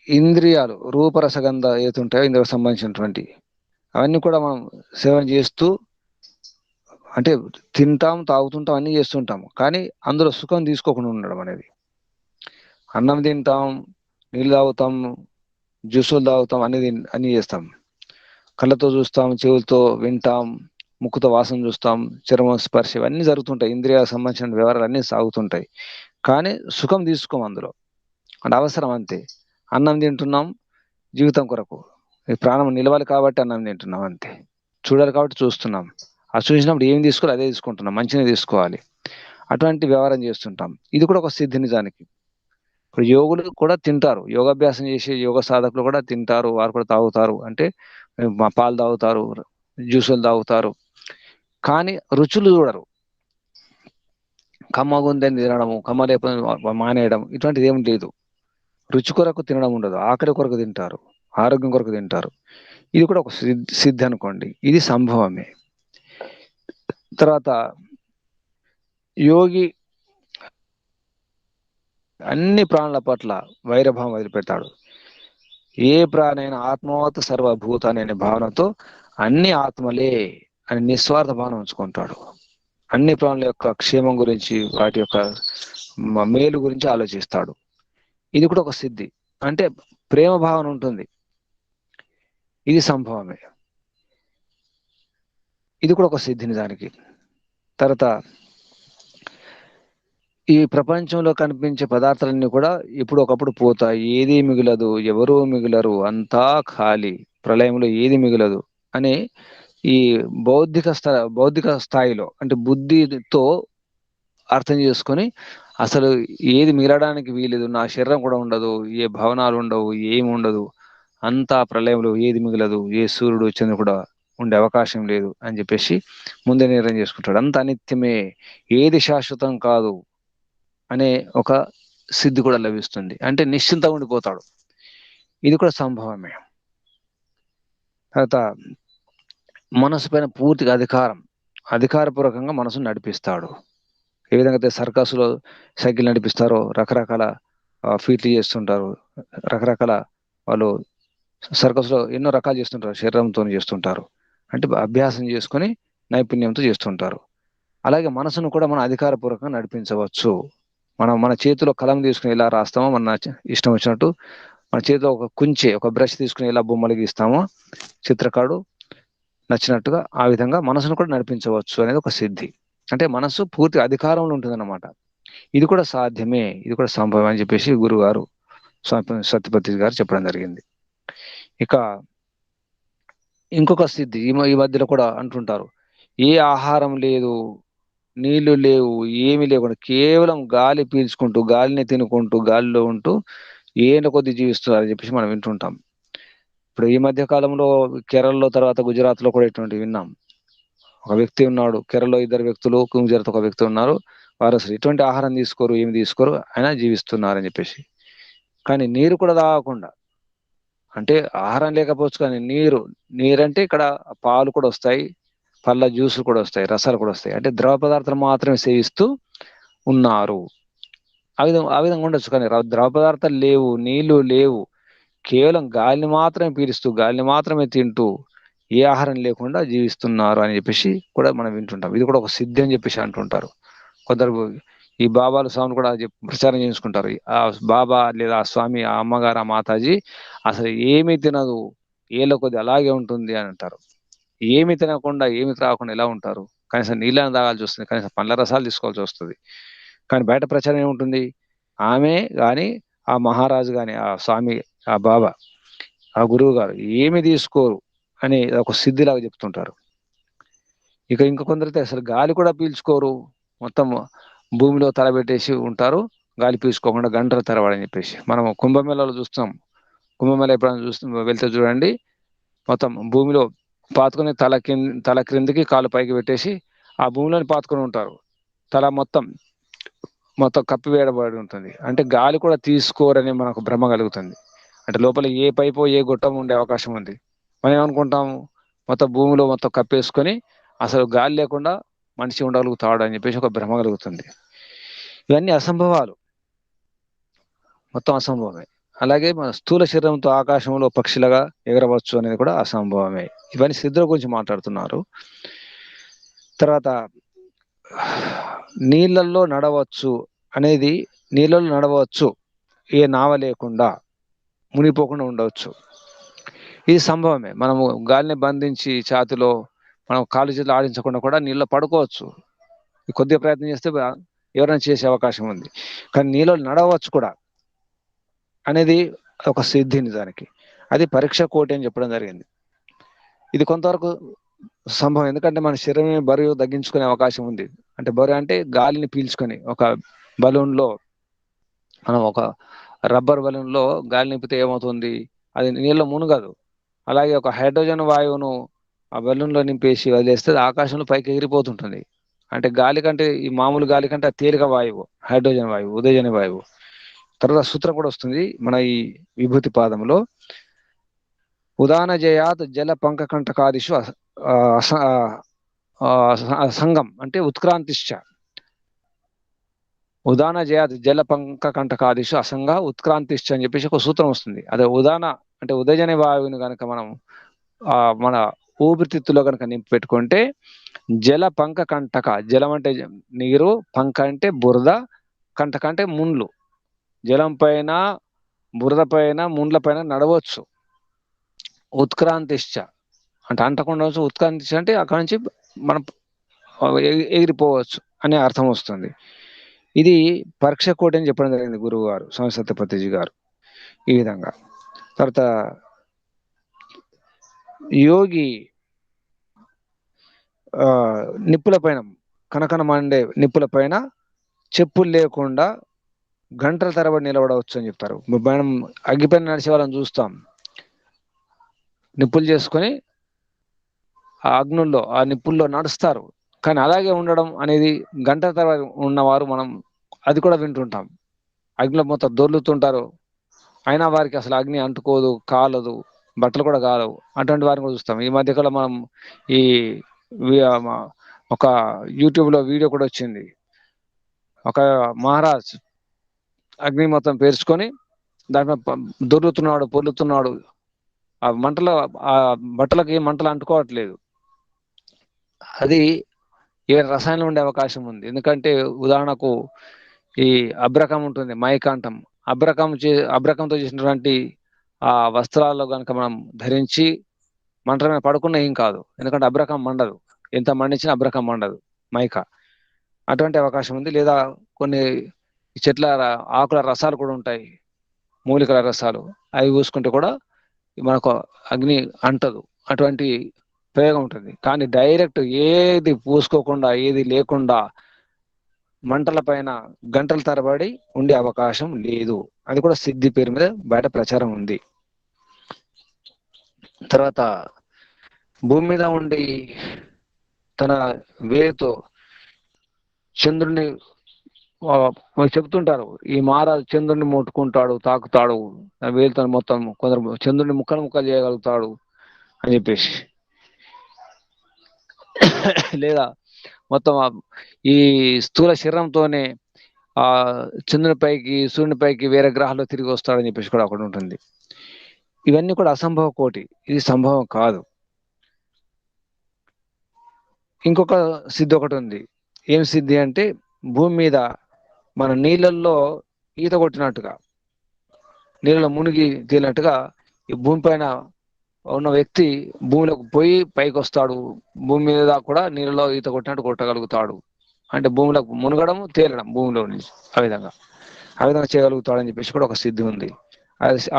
ఇంద్రియాలు, రూపరసగంధ ఏతుంటాయో ఇందుకు సంబంధించినటువంటి అవన్నీ కూడా మనం సేవన చేస్తూ, అంటే తింటాం, తాగుతుంటాం, అన్నీ చేస్తుంటాం, కానీ అందులో సుఖం తీసుకోకుండా ఉండడం అనేది. అన్నం తింటాం, నీళ్ళు తాగుతాం, జ్యూసులు తాగుతాం, అన్నీ చేస్తాం. కళ్ళతో చూస్తాం, చెవులతో వింటాం, ముక్కుతో వాసన చూస్తాం, చర్మం స్పర్శ, ఇవన్నీ జరుగుతుంటాయి. ఇంద్రియాలకు సంబంధించిన వివరాలు అన్నీ సాగుతుంటాయి, కానీ సుఖం తీసుకోం అందులో. అంటే అవసరం అంతే. అన్నం తింటున్నాం జీవితం కొరకు, ఈ ప్రాణం నిలవాలి కాబట్టి అన్నం తింటున్నాం అంతే. చూడాలి కాబట్టి చూస్తున్నాం. ఆ చూసినప్పుడు ఏం తీసుకోవాలి అదే తీసుకుంటున్నాం, మంచిగా తీసుకోవాలి. అటువంటి వ్యవహారం చేస్తుంటాం. ఇది కూడా ఒక సిద్ధి నిజానికి. ఇప్పుడు యోగులు కూడా తింటారు, యోగాభ్యాసం చేసే యోగ సాధకులు కూడా తింటారు, వారు కూడా తాగుతారు. అంటే మా పాలు తాగుతారు, జ్యూసులు తాగుతారు, కానీ రుచులు చూడరు. కమ్మగుందని తినడము, కమ్మ లేకపోతే మానేయడం, ఇటువంటిది ఏం లేదు. రుచి కొరకు తినడం ఉండదు, ఆకలి కొరకు తింటారు, ఆరోగ్యం కొరకు తింటారు. ఇది కూడా ఒక సిద్ధి అనుకోండి, ఇది సంభవమే. తర్వాత యోగి అన్ని ప్రాణుల పట్ల వైరభావం వదిలిపెడతాడు. ఏ ప్రాణైనా ఆత్మవత్ సర్వభూతాన్ని అనే భావనతో అన్ని ఆత్మలే అని నిస్వార్థ భావన ఉంచుకుంటాడు. అన్ని ప్రాణుల యొక్క క్షేమం గురించి, వాటి యొక్క మేలు గురించి ఆలోచిస్తాడు. ఇది కూడా ఒక సిద్ధి, అంటే ప్రేమ భావన ఉంటుంది. ఇది సంభవమే, ఇది కూడా ఒక సిద్ధి నిజానికి. తర్వాత ఈ ప్రపంచంలో కనిపించే పదార్థాలన్నీ కూడా ఇప్పుడు ఒకప్పుడు పోతాయి, ఏది మిగులదు, ఎవరూ మిగులరు, అంతా ఖాళీ, ప్రళయంలో ఏది మిగులదు అని ఈ బౌద్ధిక స్థాయిలో అంటే బుద్ధితో అర్థం చేసుకొని అసలు ఏది మిగలడానికి వీలేదు, నా శరీరం కూడా ఉండదు, ఏ భవనాలు ఉండవు, ఏమి ఉండదు, అంతా ప్రళయంలో ఏది మిగలదు, ఏ సూర్యుడు చంద్రుడు కూడా ఉండే అవకాశం లేదు అని చెప్పేసి ముందే నిర్ణయం చేసుకుంటాడు. అంత అనిత్యమే, ఏది శాశ్వతం కాదు అనే ఒక సిద్ధి కూడా లభిస్తుంది. అంటే నిశ్చింతగా ఉండిపోతాడు. ఇది కూడా సంభవమే. తర్వాత మనసు పైన పూర్తిగా అధికారపూర్వకంగా మనసును నడిపిస్తాడు. ఏ విధంగా అయితే సర్కస్లో సైకిల్ నడిపిస్తారో, రకరకాల ఫీట్లు చేస్తుంటారు, రకరకాల వాళ్ళు సర్కస్లో ఎన్నో రకాలు చేస్తుంటారు, శరీరంతో చేస్తుంటారు, అంటే అభ్యాసం చేసుకొని నైపుణ్యంతో చేస్తుంటారు. అలాగే మనసును కూడా మనం అధికారపూర్వకంగా నడిపించవచ్చు. మన చేతిలో కలం తీసుకుని ఎలా రాస్తామో, మన ఇష్టం వచ్చినట్టు మన చేతిలో ఒక కుంచె, ఒక బ్రష్ తీసుకుని ఎలా బొమ్మలు గీస్తామో చిత్రకారుడు నచ్చినట్టుగా, ఆ విధంగా మనసును కూడా నడిపించవచ్చు అనేది ఒక సిద్ధి. అంటే మనసు పూర్తి అధికారంలో ఉంటుందన్నమాట. ఇది కూడా సాధ్యమే, ఇది కూడా సంభవం అని చెప్పేసి గురువు గారు సత్యపతి గారు చెప్పడం జరిగింది. ఇక ఇంకొక సిద్ధి ఈ మధ్యలో కూడా అంటుంటారు, ఏ ఆహారం లేదు, నీళ్లు లేవు, ఏమి లేకుండా కేవలం గాలి పీల్చుకుంటూ, గాలిని తినుకుంటూ, గాలిలో ఉంటూ ఏళ్ళ కొద్ది జీవిస్తున్నారు అని చెప్పేసి మనం వింటుంటాం. ఇప్పుడు ఈ మధ్య కాలంలో కేరళలో తర్వాత గుజరాత్ లో కూడా ఇటువంటి విన్నాం. ఒక వ్యక్తి ఉన్నాడు, కేరళలో ఇద్దరు వ్యక్తులు, గుజరాత్ ఒక వ్యక్తి ఉన్నారు, వారు అసలు ఎటువంటి ఆహారం తీసుకోరు, ఏమి తీసుకోరు, అయినా జీవిస్తున్నారు అని చెప్పేసి. కానీ నీరు కూడా తాగకుండా, అంటే ఆహారం లేకపోవచ్చు కానీ నీరంటే ఇక్కడ పాలు కూడా వస్తాయి, పళ్ళ జ్యూసులు కూడా వస్తాయి, రసాలు కూడా వస్తాయి, అంటే ద్రవ పదార్థాలు మాత్రమే సేవిస్తూ ఉన్నారు. ఆ విధంగా ఉండొచ్చు, కానీ ద్రవ పదార్థాలు లేవు, నీళ్లు లేవు, కేవలం గాలిని మాత్రమే పీలుస్తూ, గాలిని మాత్రమే తింటూ, ఏ ఆహారం లేకుండా జీవిస్తున్నారు అని చెప్పేసి కూడా మనం వింటుంటాం. ఇది కూడా ఒక సిద్ధి అని చెప్పేసి అంటుంటారు కొందరు. ఈ బాబాలు స్వామిని కూడా ప్రచారం చేసుకుంటారు. ఆ బాబా లేదా ఆ స్వామి, ఆ అమ్మగారు, ఆ మాతాజీ అసలు ఏమీ తినదు, ఏళ్ళ కొద్ది అలాగే ఉంటుంది అని అంటారు. ఏమి తినకుండా, ఏమి త్రాగకుండా ఎలా ఉంటారు? కనీసం నీళ్ళని తాగాల్సి వస్తుంది, కనీసం పండ్ల రసాలు తీసుకోవాల్సి వస్తుంది. కానీ బయట ప్రచారం ఏముంటుంది, ఆమె కానీ, ఆ మహారాజు కానీ, ఆ స్వామి, ఆ బాబా, ఆ గురువు గారు ఏమి తీసుకోరు అని ఒక సిద్ధిలాగా చెప్తుంటారు. ఇక కొందరైతే అసలు గాలి కూడా పీల్చుకోరు, మొత్తం భూమిలో తలబెట్టేసి ఉంటారు, గాలి పీల్చుకోకుండా గంటల తరబడి అని చెప్పేసి మనం కుంభమేళలో చూస్తాం. కుంభమేళ ఎప్పుడైనా వెళ్తే చూడండి, మొత్తం భూమిలో పాతుకొని తల క్రిందికి కాలు పైకి పెట్టేసి ఆ భూమిలోని పాతుకొని ఉంటారు. తల మొత్తం మొత్తం కప్పివేయబడి ఉంటుంది. అంటే గాలి కూడా తీసుకోరని మనకు భ్రమ కలుగుతుంది. అంటే లోపల ఏ పైపో ఏ గొట్టం ఉండే అవకాశం ఉంది. మనం ఏమనుకుంటాము, మొత్తం భూమిలో మొత్తం కప్పేసుకొని అసలు గాలి లేకుండా మనిషి ఉండగలుగుతాడు అని చెప్పేసి ఒక భ్రమ కలుగుతుంది. ఇవన్నీ అసంభవాలు, మొత్తం అసంభవమే. అలాగే మన స్థూల శరీరంతో ఆకాశంలో పక్షులుగా ఎగరవచ్చు అనేది కూడా అసంభవమే. ఇవన్నీ సిద్ధుల గురించి మాట్లాడుతున్నారు. తర్వాత నీళ్ళల్లో నడవచ్చు అనేది, నీళ్ళలో నడవచ్చు ఏ నావ లేకుండా, మునిగిపోకుండా ఉండవచ్చు, ఇది సంభవమే. మనము గాలిని బంధించి ఛాతిలో మనం కాలు చేతులు ఆడించకుండా కూడా నీళ్ళలో పడుకోవచ్చు. కొద్దిగా ప్రయత్నం చేస్తే ఎవరైనా చేసే అవకాశం ఉంది. కానీ నీళ్ళలో నడవచ్చు కూడా అనేది ఒక సిద్ధి నిజానికి. అది పరీక్ష కోటి అని చెప్పడం జరిగింది. ఇది కొంతవరకు సంభవం, ఎందుకంటే మన శరీరం బరువు తగ్గించుకునే అవకాశం ఉంది. అంటే బరువు అంటే గాలిని పీల్చుకొని, ఒక బలూన్లో మనం ఒక రబ్బర్ బలూన్లో గాలి నింపితే ఏమవుతుంది, అది నీళ్ళలో మునగదు. అలాగే ఒక హైడ్రోజన్ వాయువును ఆ బలూన్లో నింపేసి వదిలేస్తే అది ఆకాశంలో పైకి ఎగిరిపోతుంటుంది. అంటే గాలి కంటే, ఈ మామూలు గాలి కంటే ఆ తేలిక వాయువు హైడ్రోజన్ వాయువు, ఉదయజన వాయువు. తర్వాత సూత్రం కూడా వస్తుంది మన ఈ విభూతి పాదంలో. ఉదాన జయాత్ జల పంక కంటకాదిషు సంగం అంటే ఉత్క్రాంతిశ్చ. ఉదాన జయాత్ జల పంక కంటకాదిషు అసంగ ఉత్క్రాంతిశ్చ అని చెప్పేసి ఒక సూత్రం వస్తుంది. అదే ఉదాన అంటే ఉదయజన వాయువుని కనుక మనం మన ఊపిరితిత్తులో కనుక నింపి పెట్టుకుంటే, జల పంక కంటక, జలం అంటే నీరు, పంక అంటే బురద, కంటక అంటే ముండ్లు. జలం పైన, బురద పైన, ముండ్ల పైన నడవచ్చు. ఉత్క్రాంతిశ్చ అంటే అంటకుండా ఉండవచ్చు. ఉత్క్రాంతిశ్చ అంటే అక్కడ నుంచి మనం ఎగిరిపోవచ్చు అనే అర్థం వస్తుంది. ఇది పరీక్ష కోటి అని చెప్పడం జరిగింది గురువు గారు, స్వామి సత్యపతిజీ గారు. ఈ విధంగా తర్వాత యోగి నిప్పుల పైన, కనకన మండే నిప్పుల పైన చెప్పులు లేకుండా గంటల తరబడి నిలబడవచ్చు అని చెప్తారు. మనం అగ్గిపైన నడిచే వాళ్ళని చూస్తాం, నిప్పులు చేసుకొని ఆ అగ్నుల్లో, ఆ నిప్పుల్లో నడుస్తారు. కానీ అలాగే ఉండడం అనేది గంటల తరబడి ఉన్నవారు మనం అది కూడా వింటుంటాం. అగ్నిలో మొత్తం దొర్లుతుంటారు, అయినా వారికి అసలు అగ్ని అంటుకోదు, కాలదు, బట్టలు కూడా కాలవు. అటువంటి వారిని కూడా చూస్తాం. ఈ మధ్యకాలం మనం ఈ ఒక యూట్యూబ్లో వీడియో కూడా వచ్చింది. ఒక మహారాజ్ అగ్ని మొత్తం పేర్చుకొని దాంట్లో దొర్లుతున్నాడు, పొర్లుతున్నాడు. ఆ మంటలో ఆ బట్టలకి మంటలు అంటుకోవట్లేదు. అది ఏ రసాయనం ఉండే అవకాశం ఉంది. ఎందుకంటే ఉదాహరణకు ఈ అబ్రకం ఉంటుంది, మైకాంఠం. అబ్రకంతో చేసినటువంటి ఆ వస్త్రాల్లో కనుక మనం ధరించి మంటల మీద పడుకున్న ఏం కాదు, ఎందుకంటే అబ్రకం మండదు. ఎంత మండించినా అబ్రకం మండదు, మైక. అటువంటి అవకాశం ఉంది. లేదా కొన్ని చెట్ల ఆకుల రసాలు కూడా ఉంటాయి, మూలికల రసాలు, అవి పూసుకుంటే కూడా మనకు అగ్ని అంటదు. అటువంటి ప్రయోగం ఉంటుంది. కానీ డైరెక్ట్ ఏది పూసుకోకుండా, ఏది లేకుండా మంటల పైన గంటల తరబడి ఉండే అవకాశం లేదు. అది కూడా సిద్ధి పేరు మీద బయట ప్రచారం ఉంది. తర్వాత భూమి మీద ఉండి తన వేలుతో చంద్రుని చెప్తుంటారు, ఈ మహారాజు చంద్రుడిని ముట్టుకుంటాడు, తాకుతాడు, వేలుతో మొత్తం కొందరు చంద్రుడిని ముక్కలు ముక్కలు చేయగలుగుతాడు అని చెప్పేసి. లేదా మొత్తం ఈ స్థూల శరీరంతోనే ఆ చంద్రునిపైకి, సూర్యునిపైకి, వేరే గ్రహాల్లో తిరిగి వస్తాడని చెప్పేసి కూడా ఒకటి ఉంటుంది. ఇవన్నీ కూడా అసంభవ కోటి, ఇది సంభవం కాదు. ఇంకొక సిద్ధి ఒకటి ఉంది. ఏం సిద్ధి అంటే, భూమి మీద మన నీళ్ళల్లో ఈత కొట్టినట్టుగా, నీళ్ళలో మునిగి తేలినట్టుగా ఈ భూమి పైన ఉన్న వ్యక్తి భూమిలోకి పోయి పైకి వస్తాడు. భూమి మీద కూడా నీళ్ళలో ఈత కొట్టినట్టు కొట్టగలుగుతాడు. అంటే భూమిలోకి మునగడం, తేలడం భూమిలో నుంచి, ఆ విధంగా చేయగలుగుతాడని చెప్పేసి కూడా ఒక సిద్ధి ఉంది.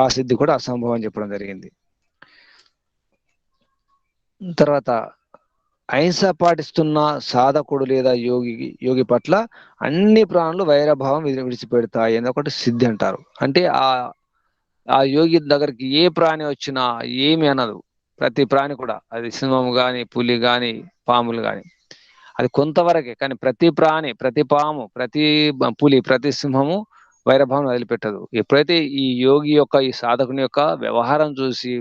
ఆ సిద్ధి కూడా అసంభవం అని చెప్పడం జరిగింది. తర్వాత అహింస పాటిస్తున్న సాధకుడు లేదా యోగి పట్ల అన్ని ప్రాణులు వైరభావం విడిచిపెడతాయి అని ఒకటి సిద్ధి అంటారు. అంటే ఆ యోగి దగ్గరికి ఏ ప్రాణి వచ్చినా ఏమి అనదు. ప్రతి ప్రాణి కూడా, అది సింహం గాని, పులి గాని, పాములు గాని, అది కొంతవరకే. కానీ ప్రతి ప్రాణి, ప్రతి పాము, ప్రతి పులి, ప్రతి సింహము వైరభావం వదిలిపెట్టదు. ఎప్పుడైతే ఈ యోగి యొక్క, ఈ సాధకుని యొక్క వ్యవహారం చూసి,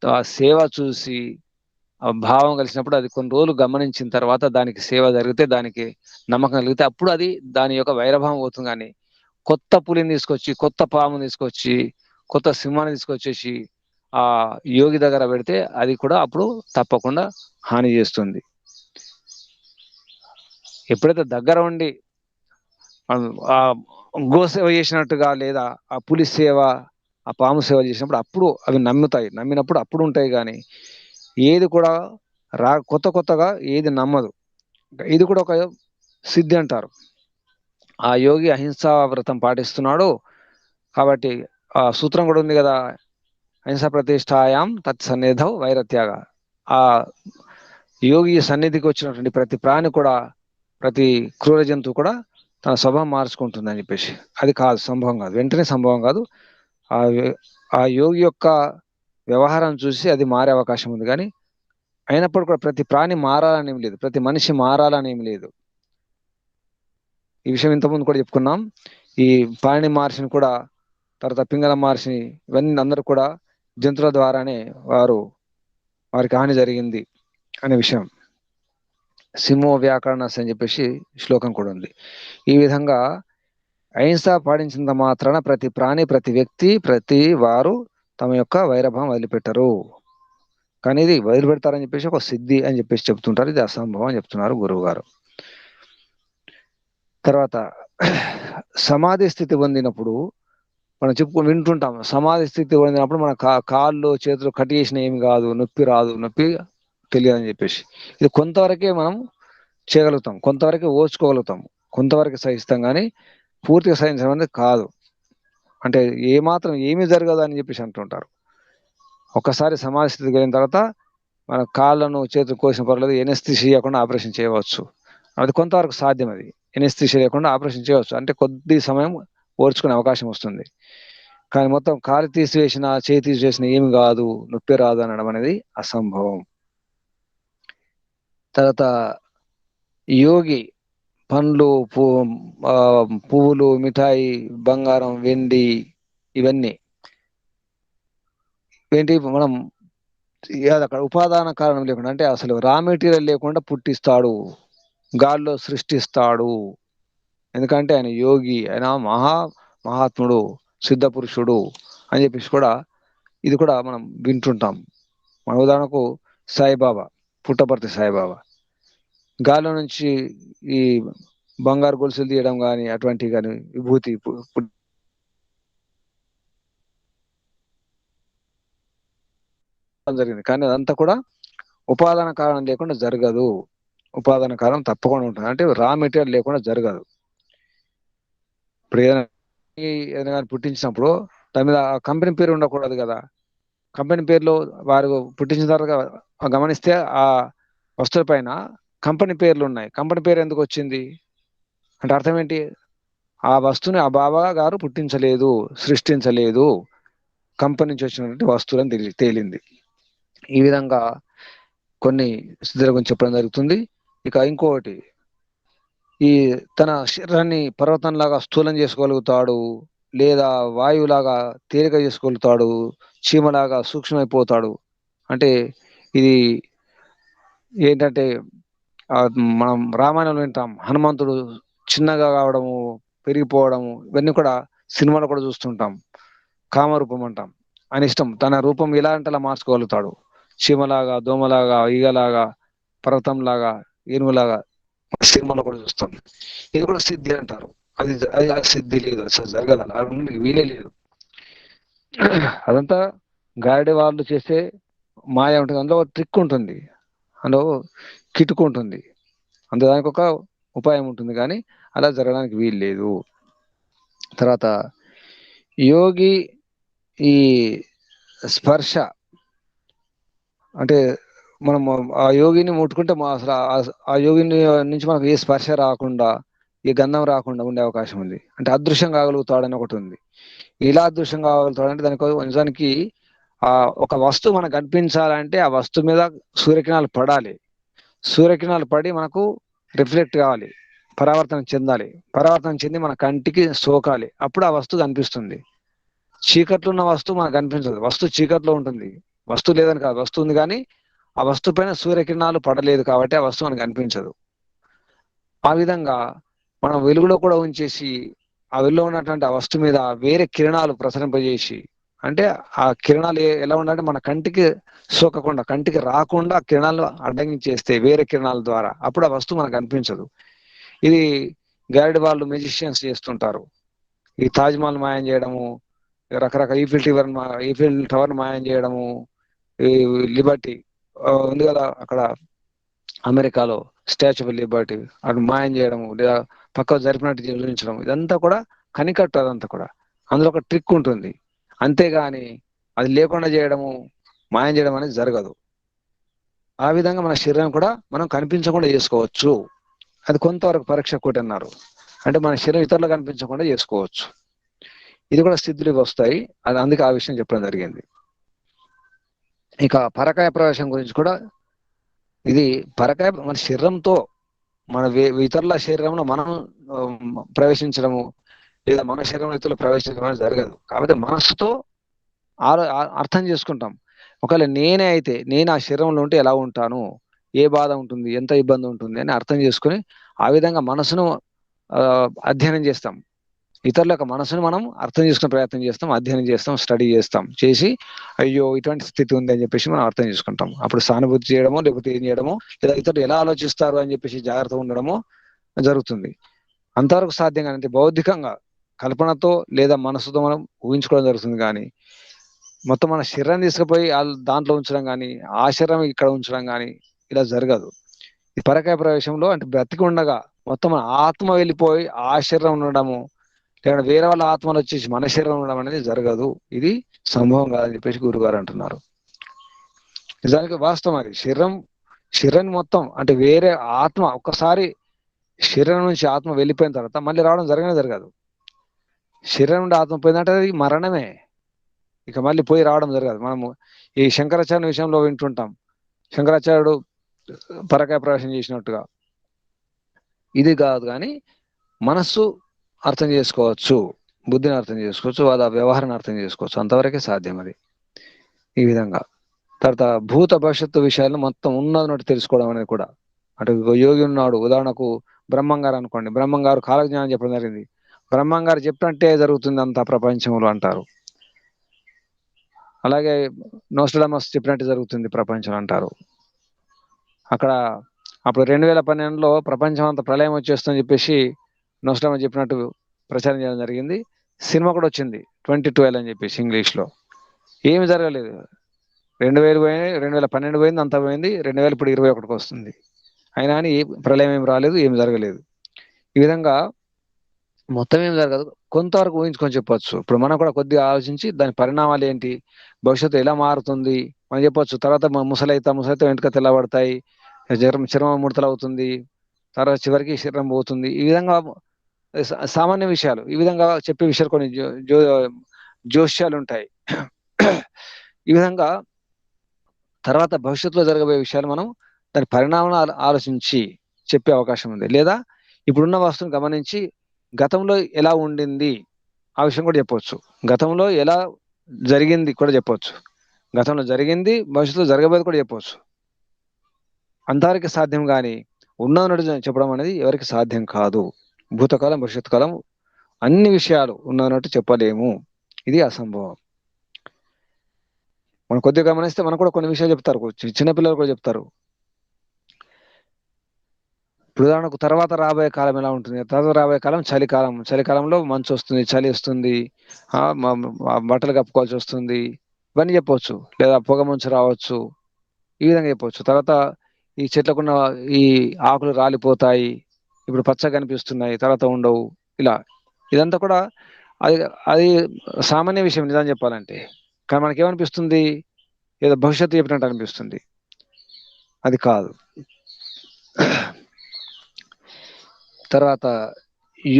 ఆ సేవ చూసి ఆ భావం కలిసినప్పుడు, అది కొన్ని రోజులు గమనించిన తర్వాత దానికి సేవ జరిగితే, దానికి నమ్మకం కలిగితే, అప్పుడు అది దాని యొక్క వైరభావం అవుతుంది. కానీ కొత్త పులిని తీసుకొచ్చి, కొత్త పాముని తీసుకొచ్చి, కొత్త సింహాన్ని తీసుకొచ్చేసి ఆ యోగి దగ్గర పెడితే అది కూడా అప్పుడు తప్పకుండా హాని చేస్తుంది. ఎప్పుడైతే దగ్గర ఉండి ఆ గోసేవ చేసినట్టుగా, లేదా ఆ పులి సేవ, ఆ పాము సేవ చేసినప్పుడు అప్పుడు అవి నమ్ముతాయి. నమ్మినప్పుడు అప్పుడు ఉంటాయి. కానీ ఏది కూడా కొత్తగా ఏది నమ్మదు. ఇది కూడా ఒక సిద్ధి అంటారు. ఆ యోగి అహింసా వ్రతం పాటిస్తున్నాడు కాబట్టి ఆ సూత్రం కూడా ఉంది కదా, అహింసా ప్రతిష్టాయాం తత్సన్నిధౌ వైరత్యాగ. ఆ యోగి సన్నిధికి వచ్చినటువంటి ప్రతి ప్రాణి కూడా, ప్రతి క్రూర జంతువు కూడా తన స్వభావం మార్చుకుంటుంది అని చెప్పేసి. అది కాదు, సంభవం కాదు, వెంటనే సంభవం కాదు. ఆ ఆ యోగి యొక్క వ్యవహారం చూసి అది మారే అవకాశం ఉంది. కానీ అయినప్పుడు కూడా ప్రతి ప్రాణి మారాలని ఏం లేదు, ప్రతి మనిషి మారాలని ఏం లేదు. ఈ విషయం ఇంతకుముందు కూడా చెప్పుకున్నాం. ఈ పాణి మహర్షిని కూడా, తర్వాత పింగళ మహర్షిని, ఇవన్నీ అందరూ కూడా జంతువుల ద్వారానే వారికి హాని జరిగింది అనే విషయం. సింహో వ్యాకరణస్ అని చెప్పేసి శ్లోకం కూడా ఉంది. ఈ విధంగా అహింస పాటించినంత మాత్రాన ప్రతి ప్రాణి, ప్రతి వ్యక్తి, ప్రతి వారు తమ యొక్క వైరభావం వదిలిపెట్టరు. కానీ ఇది వదిలిపెడతారని చెప్పేసి ఒక సిద్ధి అని చెప్పేసి చెప్తుంటారు. ఇది అసంభవం అని చెప్తున్నారు గురువు గారు. తర్వాత సమాధి స్థితి పొందినప్పుడు మనం వింటుంటాం. సమాధి స్థితి పొందినప్పుడు మన కాళ్ళు చేతులు కట్ చేసిన ఏమి కాదు, నొప్పి రాదు, నొప్పి తెలియదు అని చెప్పేసి. ఇది కొంతవరకే మనం చేయగలుగుతాం, కొంతవరకే ఓర్చుకోగలుగుతాం, కొంతవరకు సహిస్తాం. కానీ పూర్తిగా సహించడం అనేది కాదు. అంటే ఏమాత్రం ఏమీ జరగదు అని చెప్పేసి అంటుంటారు. ఒక్కసారి సమాధి స్థితికి వెళ్ళిన తర్వాత మన కాళ్ళను చేతులు కోసిన పర్లేదు, ఎనెస్థిషియా లేకుండా ఆపరేషన్ చేయవచ్చు. అది కొంతవరకు సాధ్యం. అది ఎనెస్థిషియా లేకుండా ఆపరేషన్ చేయవచ్చు, అంటే కొద్ది సమయం ఓర్చుకునే అవకాశం వస్తుంది. కానీ మొత్తం కాలు తీసివేసిన, చేయి తీసివేసిన ఏమి కాదు, నొప్పి రాదు అనడం అనేది అసంభవం. తర్వాత యోగి పండ్లు, పువ్వులు, మిఠాయి, బంగారం, వెండి, ఇవన్నీ ఏంటి మనం అక్కడ ఉపాదాన కారణం లేకుండా, అంటే అసలు రా మెటీరియల్ లేకుండా పుట్టిస్తాడు, గాల్లో సృష్టిస్తాడు. ఎందుకంటే ఆయన యోగి, ఆయన మహాత్ముడు, సిద్ధ పురుషుడు అని చెప్పేసి కూడా ఇది కూడా మనం వింటుంటాం. మన ఉదాహరణకు సాయిబాబా, పుట్టపర్తి సాయిబాబా గాల్లో నుంచి ఈ బంగారు గొలుసులు తీయడం కానీ, అటువంటివి కానీ, విభూతి జరిగింది. కానీ అదంతా కూడా ఉపాదాన కారణం లేకుండా జరగదు. ఉపాదాన కారణం తప్పకుండా ఉంటుంది, అంటే రా మెటీరియల్ లేకుండా జరగదు. ఇప్పుడు ఏదైనా పుట్టించినప్పుడు దాని మీద కంపెనీ పేరు ఉండకూడదు కదా. కంపెనీ పేర్లో వారు పుట్టించిన తర్వాత గమనిస్తే ఆ వస్తువుల పైన కంపెనీ పేర్లు ఉన్నాయి. కంపెనీ పేరు ఎందుకు వచ్చింది అంటే అర్థం ఏంటి? ఆ వస్తువుని ఆ బాబా గారు పుట్టించలేదు, సృష్టించలేదు, కంపెనీ నుంచి వచ్చినటువంటి వస్తువులని తేలింది. ఈ విధంగా కొన్ని సిద్ధుల గురించి చెప్పడం జరుగుతుంది. ఇక ఇంకొకటి, ఈ తన శరీరాన్ని పర్వతంలాగా స్థూలం చేసుకోగలుగుతాడు, లేదా వాయువులాగా తేలిక చేసుకోగలుగుతాడు, చీమలాగా సూక్ష్మైపోతాడు. అంటే ఇది ఏంటంటే మనం రామాయణంలో వింటాం, హనుమంతుడు చిన్నగా కావడము, పెరిగిపోవడము, ఇవన్నీ కూడా సినిమాలో కూడా చూస్తుంటాం. కామరూపం అంటాం. ఆయన ఇష్టం, తన రూపం ఎలా అంటే అలా మార్చుకోగలుగుతాడు. చీమలాగా, దోమలాగా, ఈగలాగా, పర్వతంలాగా, ఏనుగులాగా సినిమాలో కూడా చూస్తాం. ఇది కూడా సిద్ధి అంటారు. అది అది సిద్ధి లేదు, అసలు జరగదు, అలా వీలే లేదు. అదంతా గారడి వాళ్ళు చేసే మాయ ఉంటుంది, అందులో ఒక ట్రిక్ ఉంటుంది, అందులో కిటుకు ఉంటుంది, అందులో దానికి ఒక ఉపాయం ఉంటుంది. కానీ అలా జరగడానికి వీలు లేదు. తర్వాత యోగి ఈ స్పర్శ, అంటే మనం ఆ యోగిని ముట్టుకుంటే అసలు ఆ యోగిని నుంచి మనకు ఏ స్పర్శ రాకుండా, ఏ గంధం రాకుండా ఉండే అవకాశం ఉంది. అంటే అదృశ్యం కాగలుగుతాడని ఒకటి ఉంది. ఇలా అదృశ్యం కాగలుగుతాడంటే దానికి నిజానికి ఆ ఒక వస్తువు మనకు కనిపించాలంటే ఆ వస్తువు మీద సూర్యకిరణాలు పడాలి. సూర్యకిరణాలు పడి మనకు రిఫ్లెక్ట్ కావాలి, పరావర్తన చెందాలి. పరావర్తన చెంది మన కంటికి సోకాలి, అప్పుడు ఆ వస్తువు కనిపిస్తుంది. చీకట్లో ఉన్న వస్తువు మనకు కనిపించదు, వస్తువు చీకట్లో ఉంటుంది. వస్తువు లేదని కాదు, వస్తువు ఉంది, కానీ ఆ వస్తువు పైన సూర్యకిరణాలు పడలేదు కాబట్టి ఆ వస్తువు మనకు కనిపించదు. ఆ విధంగా మనం వెలుగులో కూడా ఉంచేసి ఆ వెలుగులో ఉన్నటువంటి ఆ వస్తువు మీద వేరే కిరణాలు ప్రసరింపజేసి, అంటే ఆ కిరణాలు ఎలా ఉండాలంటే మన కంటికి సోకకుండా, కంటికి రాకుండా కిరణాలు అడ్డంకించేస్తే వేరే కిరణాల ద్వారా, అప్పుడు ఆ వస్తువు మనకు కనిపించదు. ఇది గైడ్ వాళ్ళు మెజిషియన్స్ చేస్తుంటారు. ఈ తాజ్మహల్ మాయం చేయడము, రకరకాల ఈఫిల్ టవర్ మాయం చేయడము, ఈ లిబర్టీ ఉంది కదా అక్కడ అమెరికాలో, స్టాచ్యూ ఆఫ్ లిబర్టీ అటు మాయం చేయడము, లేదా పక్క జరిపినట్టు చూపించడం, ఇదంతా కూడా కనికట్టు. అదంతా కూడా అందులో ఒక ట్రిక్ ఉంటుంది. అంతేగాని అది లేకుండా చేయడము, మాయం చేయడం అనేది జరగదు. ఆ విధంగా మన శరీరం కూడా మనం కనిపించకుండా చేసుకోవచ్చు. అది కొంతవరకు పరీక్ష కోటి అన్నారు. అంటే మన శరీరం ఇతరులు కనిపించకుండా చేసుకోవచ్చు. ఇది కూడా స్థితులు వస్తాయి. అది అందుకే ఆ విషయం చెప్పడం జరిగింది. ఇక పరకాయ ప్రవేశం గురించి కూడా, ఇది పరకాయ మన శరీరంతో మన ఇతరుల శరీరంలో మనం ప్రవేశించడము, లేదా మన శరీరంలో ఇతరులు ప్రవేశించడం అనేది జరగదు. కాబట్టి మనస్సుతో అర్థం చేసుకుంటాం. ఒకవేళ నేనే అయితే నేను ఆ శరీరంలో ఉంటే ఎలా ఉంటాను, ఏ బాధ ఉంటుంది, ఎంత ఇబ్బంది ఉంటుంది అని అర్థం చేసుకుని ఆ విధంగా మనసును అధ్యయనం చేస్తాం. ఇతరుల యొక్క మనసును మనం అర్థం చేసుకునే ప్రయత్నం చేస్తాం, అధ్యయనం చేస్తాం, స్టడీ చేస్తాం. చేసి అయ్యో ఇటువంటి స్థితి ఉంది అని చెప్పేసి మనం అర్థం చేసుకుంటాం. అప్పుడు సానుభూతి చేయడమో, లేకపోతే ఏం చేయడమో, లేదా ఇతరులు ఎలా ఆలోచిస్తారు అని చెప్పేసి జాగ్రత్తగా ఉండడమో జరుగుతుంది. అంతవరకు సాధ్యం కానీ బౌద్ధికంగా కల్పనతో లేదా మనసుతో మనం ఊహించుకోవడం జరుగుతుంది. కానీ మొత్తం మన శరీరాన్ని తీసుకుపోయి దాంట్లో ఉంచడం కానీ, ఆ శరీరం ఇక్కడ ఉంచడం కానీ ఇలా జరగదు. ఈ పరకాయ ప్రవేశంలో అంటే బ్రతికి ఉండగా మొత్తం మన ఆత్మ వెళ్ళిపోయి ఆ శరీరం ఉండడము, లేదంటే వేరే వాళ్ళ ఆత్మలు వచ్చేసి మన శరీరం ఉండడం అనేది జరగదు. ఇది సంభవం కాదని చెప్పేసి గురుగారు అంటున్నారు. నిజానికి వాస్తవం అది. శరీరం మొత్తం అంటే వేరే ఆత్మ ఒక్కసారి శరీరం నుంచి ఆత్మ వెళ్ళిపోయిన తర్వాత మళ్ళీ రావడం జరగదు. శరీరం నుండి ఆత్మ పోయిందంటే అది మరణమే. ఇక మళ్ళీ పోయి రావడం జరగదు. మనము ఈ శంకరాచార్య విషయంలో వింటుంటాం, శంకరాచార్యుడు పరకాయ ప్రవేశం చేసినట్టుగా. ఇది కాదు, కానీ మనస్సు అర్థం చేసుకోవచ్చు, బుద్ధిని అర్థం చేసుకోవచ్చు, వాళ్ళ వ్యవహారాన్ని అర్థం చేసుకోవచ్చు. అంతవరకే సాధ్యం అది. ఈ విధంగా తర్వాత భూత భవిష్యత్తు విషయాలను మొత్తం ఉన్నది తెలుసుకోవడం అనేది కూడా. అటు యోగి ఉన్నాడు, ఉదాహరణకు బ్రహ్మంగారు అనుకోండి. బ్రహ్మంగారు కాలజ్ఞానం చెప్పడం జరిగింది. బ్రహ్మంగారు చెప్పినట్టే జరుగుతుంది అంత ప్రపంచంలో అంటారు. అలాగే నోస్ట్రడామస్ చెప్పినట్టు జరుగుతుంది ప్రపంచం అంటారు. అక్కడ అప్పుడు 2012లో ప్రపంచం అంతా ప్రళయం వచ్చేస్తుందని చెప్పేసి నోస్ట్రడామస్ చెప్పినట్టు ప్రచారం చేయడం జరిగింది. సినిమా కూడా వచ్చింది 2012 అని చెప్పేసి ఇంగ్లీష్లో. ఏమి జరగలేదు. 2000 పోయింది, 2012 పోయింది, అంతా పోయింది. 2000 ఇప్పుడు 2021 వస్తుంది. అయినా అని ప్రళయం ఏమి రాలేదు, ఏమి జరగలేదు. ఈ విధంగా మొత్తం ఏం జరగదు, కొంతవరకు ఊహించుకొని చెప్పొచ్చు. ఇప్పుడు మనం కూడా కొద్దిగా ఆలోచించి దాని పరిణామాలు ఏంటి, భవిష్యత్తు ఎలా మారుతుంది మనం చెప్పొచ్చు. తర్వాత ముసలైతే వెంటక తెల్లబడతాయి, చర్మం ముడతలు అవుతుంది, తర్వాత చివరికి శరీరం పోతుంది. ఈ విధంగా సామాన్య విషయాలు, ఈ విధంగా చెప్పే విషయాలు కొన్ని జోష్యాలు ఉంటాయి. ఈ విధంగా తర్వాత భవిష్యత్తులో జరగబోయే విషయాలు మనం దాని పరిణామాలను ఆలోచించి చెప్పే అవకాశం ఉంది. లేదా ఇప్పుడున్న వస్తువును గమనించి గతంలో ఎలా ఉండింది ఆ విషయం కూడా చెప్పవచ్చు. గతంలో ఎలా జరిగింది కూడా చెప్పవచ్చు. గతంలో జరిగింది, భవిష్యత్తులో జరగబోయేది కూడా చెప్పవచ్చు. అంతవరకు సాధ్యం, కానీ ఉన్నది చెప్పడం అనేది ఎవరికి సాధ్యం కాదు. భూతకాలం, భవిష్యత్ కాలం అన్ని విషయాలు ఉన్నట్టు చెప్పలేము. ఇది అసంభవం. మనం కొద్దిగా గమనిస్తే మనకు కూడా కొన్ని విషయాలు చెప్తారు, చిన్నపిల్లలు కూడా చెప్తారు. ఉదాహరణకు తర్వాత రాబోయే కాలం ఎలా ఉంటుంది, తర్వాత రాబోయే కాలం చలికాలం, చలికాలంలో మంచు వస్తుంది, చలి వస్తుంది, బట్టలు కప్పుకోవాల్సి వస్తుంది, ఇవన్నీ చెప్పవచ్చు. లేదా పొగ మంచు రావచ్చు, ఈ విధంగా చెప్పవచ్చు. తర్వాత ఈ చెట్లకున్న ఈ ఆకులు రాలిపోతాయి, ఇప్పుడు పచ్చగా కనిపిస్తున్నాయి, తర్వాత ఉండవు. ఇలా ఇదంతా కూడా అది అది సామాన్య విషయం నిజం చెప్పాలంటే. కానీ మనకేమనిపిస్తుంది, ఏదో భవిష్యత్తు చెప్పినట్టు అనిపిస్తుంది. అది కాదు. తర్వాత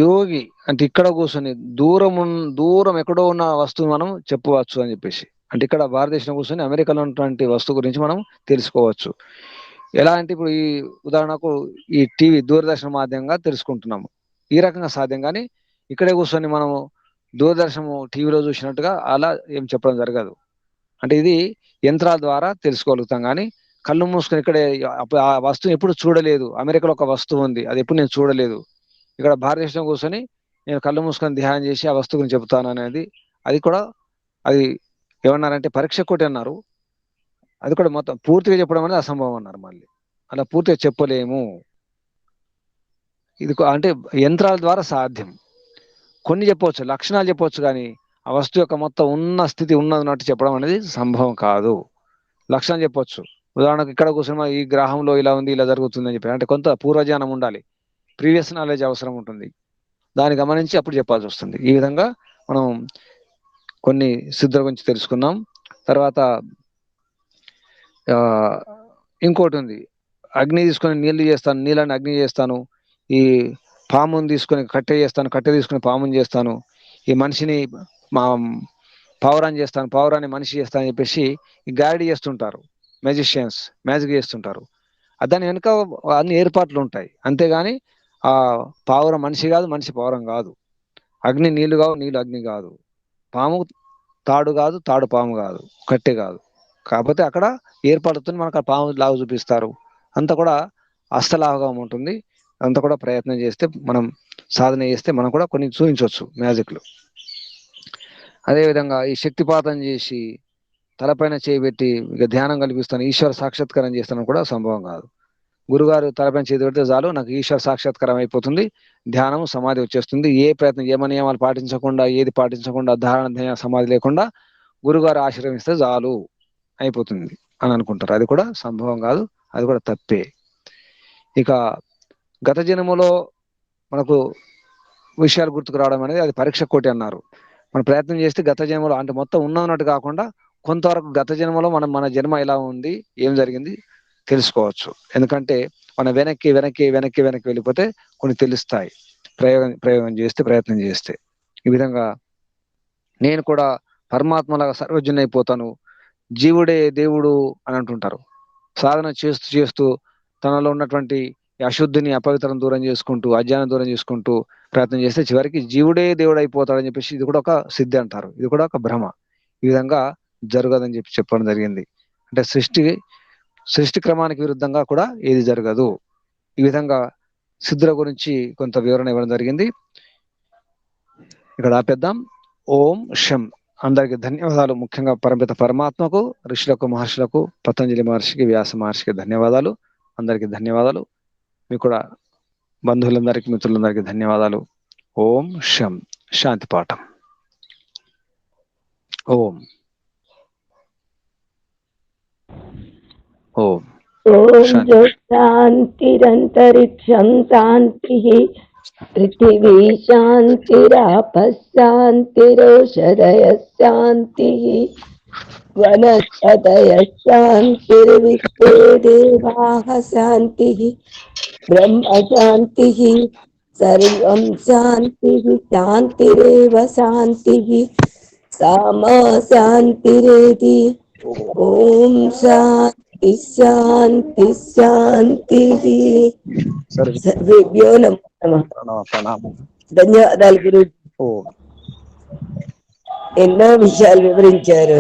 యోగి అంటే ఇక్కడ కూర్చొని దూరం ఎక్కడో ఉన్న వస్తువు మనం చెప్పవచ్చు అని చెప్పేసి. అంటే ఇక్కడ భారతదేశంలో కూర్చొని అమెరికాలో ఉన్నటువంటి వస్తువు గురించి మనం తెలుసుకోవచ్చు. ఎలా అంటే ఇప్పుడు ఈ ఉదాహరణకు ఈ టీవీ దూరదర్శన్ మాధ్యమంగా తెలుసుకుంటున్నాము. ఈ రకంగా సాధ్యం, కానీ ఇక్కడే కూర్చొని మనము దూరదర్శన్ టీవీలో చూసినట్టుగా అలా ఏం చెప్పడం జరగదు. అంటే ఇది యంత్రాల ద్వారా తెలుసుకోగలుగుతాం, కానీ కళ్ళు మూసుకొని ఇక్కడే ఆ వస్తువు ఎప్పుడు చూడలేదు. అమెరికాలో ఒక వస్తువు ఉంది, అది ఎప్పుడు నేను చూడలేదు. ఇక్కడ భారతదేశంలో కూర్చొని నేను కళ్ళు మూసుకొని ధ్యానం చేసి ఆ వస్తువు గురించి చెబుతాను అనేది, అది కూడా అది ఏమన్నారంటే పరీక్ష కొట్టి అన్నారు. అది కూడా మొత్తం పూర్తిగా చెప్పడం అనేది అసంభవం అన్నారు. మళ్ళీ అలా పూర్తిగా చెప్పలేము. ఇది అంటే యంత్రాల ద్వారా సాధ్యం. కొన్ని చెప్పవచ్చు, లక్షణాలు చెప్పవచ్చు, కానీ ఆ వస్తువు యొక్క మొత్తం ఉన్న స్థితి ఉన్నట్టు చెప్పడం అనేది సంభవం కాదు. లక్షణాలు చెప్పొచ్చు. ఉదాహరణకు ఇక్కడ కూర్చొని ఈ గ్రహంలో ఇలా ఉంది, ఇలా జరుగుతుంది అని చెప్పి, అంటే కొంత పూర్వజ్ఞానం ఉండాలి, ప్రీవియస్ నాలెడ్జ్ అవసరం ఉంటుంది. దాన్ని గమనించి అప్పుడు చెప్పాల్సి వస్తుంది. ఈ విధంగా మనం కొన్ని సిద్ధుల గురించి తెలుసుకున్నాం. తర్వాత ఇంకోటి ఉంది, అగ్ని తీసుకొని నీళ్లు చేస్తాను, నీళ్ళని అగ్ని చేస్తాను, ఈ పాముని తీసుకొని కట్టె చేస్తాను, కట్టె తీసుకొని పాముని చేస్తాను, ఈ మనిషిని మా పావురాన్ని చేస్తాను, పావురాన్ని మనిషి చేస్తాను అని చెప్పేసి ఈ గారడీ చేస్తుంటారు, మ్యాజిషియన్స్ మ్యాజిక్ చేస్తుంటారు. దాని వెనుక అన్ని ఏర్పాట్లు ఉంటాయి. అంతేగాని ఆ పావురం మనిషి కాదు, మనిషి పావురం కాదు, అగ్ని నీళ్లు కావు, నీళ్ళు అగ్ని కాదు, పాము తాడు కాదు, తాడు పాము కాదు, కట్టె కాదు. కాకపోతే అక్కడ ఏర్పడుతుంది, మనకు ఆ పాము లాగా చూపిస్తారు. అంతా కూడా అస్తలాభం ఉంటుంది. అంతా కూడా ప్రయత్నం చేస్తే, మనం సాధన చేస్తే మనం కూడా కొన్ని చూపించవచ్చు మ్యాజిక్లు. అదేవిధంగా ఈ శక్తిపాతం చేసి తలపైన చేయబెట్టి ఇక ధ్యానం కల్పిస్తాను, ఈశ్వర సాక్షాత్కారం చేస్తాను కూడా సంభవం కాదు. గురుగారు తలపైన చేతి పెడితే చాలు నాకు ఈశ్వర సాక్షాత్కారం అయిపోతుంది, ధ్యానం సమాధి వచ్చేస్తుంది. ఏ ప్రయత్నం, యమ నియమాలు పాటించకుండా, ఏది పాటించకుండా, ధారణ ధ్యాన సమాధి లేకుండా గురుగారు ఆశీర్వదిస్తే చాలు అయిపోతుంది అని అనుకుంటారు. అది కూడా సంభవం కాదు, అది కూడా తప్పే. ఇక గత జన్మలో మనకు విషయాలు గుర్తుకు రావడం అనేది అది పరీక్ష కోటి అన్నారు. మనం ప్రయత్నం చేస్తే గత జన్మలో అంటే మొత్తం ఉన్నట్టు కాకుండా కొంతవరకు గత జన్మలో మన జన్మ ఎలా ఉంది, ఏం జరిగింది తెలుసుకోవచ్చు. ఎందుకంటే మనం వెనక్కి వెనక్కి వెనక్కి వెనక్కి వెళ్ళిపోతే కొన్ని తెలుస్తాయి, ప్రయోగం చేస్తే, ప్రయత్నం చేస్తే. ఈ విధంగా నేను కూడా పరమాత్మలాగా సర్వజ్ఞుని అయిపోతాను, జీవుడే దేవుడు అని అంటుంటారు. సాధన చేస్తూ చేస్తూ తనలో ఉన్నటువంటి అశుద్ధిని, అపవిత్రం దూరం చేసుకుంటూ, అజ్ఞానం దూరం చేసుకుంటూ ప్రయత్నం చేస్తే చివరికి జీవుడే దేవుడు అయిపోతాడని చెప్పేసి ఇది కూడా ఒక సిద్ధి అంటారు. ఇది కూడా ఒక భ్రమ. ఈ విధంగా జరగదని చెప్పడం జరిగింది. అంటే సృష్టి క్రమానికి విరుద్ధంగా కూడా ఏది జరగదు. ఈ విధంగా సిద్ధుల గురించి కొంత వివరణ ఇవ్వడం జరిగింది. ఇక్కడ ఆపేద్దాం. ఓం శం. అందరికి ధన్యవాదాలు. ముఖ్యంగా పరమపిత పరమాత్మకు, ఋషులకు, మహర్షులకు, పతంజలి మహర్షికి, వ్యాస మహర్షికి ధన్యవాదాలు. అందరికీ ధన్యవాదాలు. మీకు కూడా బంధువులందరికీ, మిత్రులందరికీ ధన్యవాదాలు. ఓం శం. శాంతి పాఠం. ఓం ఓం శాంతి. శాంతిరంతరిక్షం శాంతి, పృథివీ శాంతిరాపః శాంతిరోషధయః శాంతిః, వనస్పతయః శాంతిర్విశ్వే దేవాః శాంతిః, బ్రహ్మ శాంతిః, సర్వం శాంతిః, శాంతిరేవ శాంతిః, సామా శాంతిరేతి. ఓం శాంతి శాంతి శాంతి. సర్వేభ్యో నమః. ధన్యవాదాలు గురు. ఎన్నో విషయాలు వివరించారు.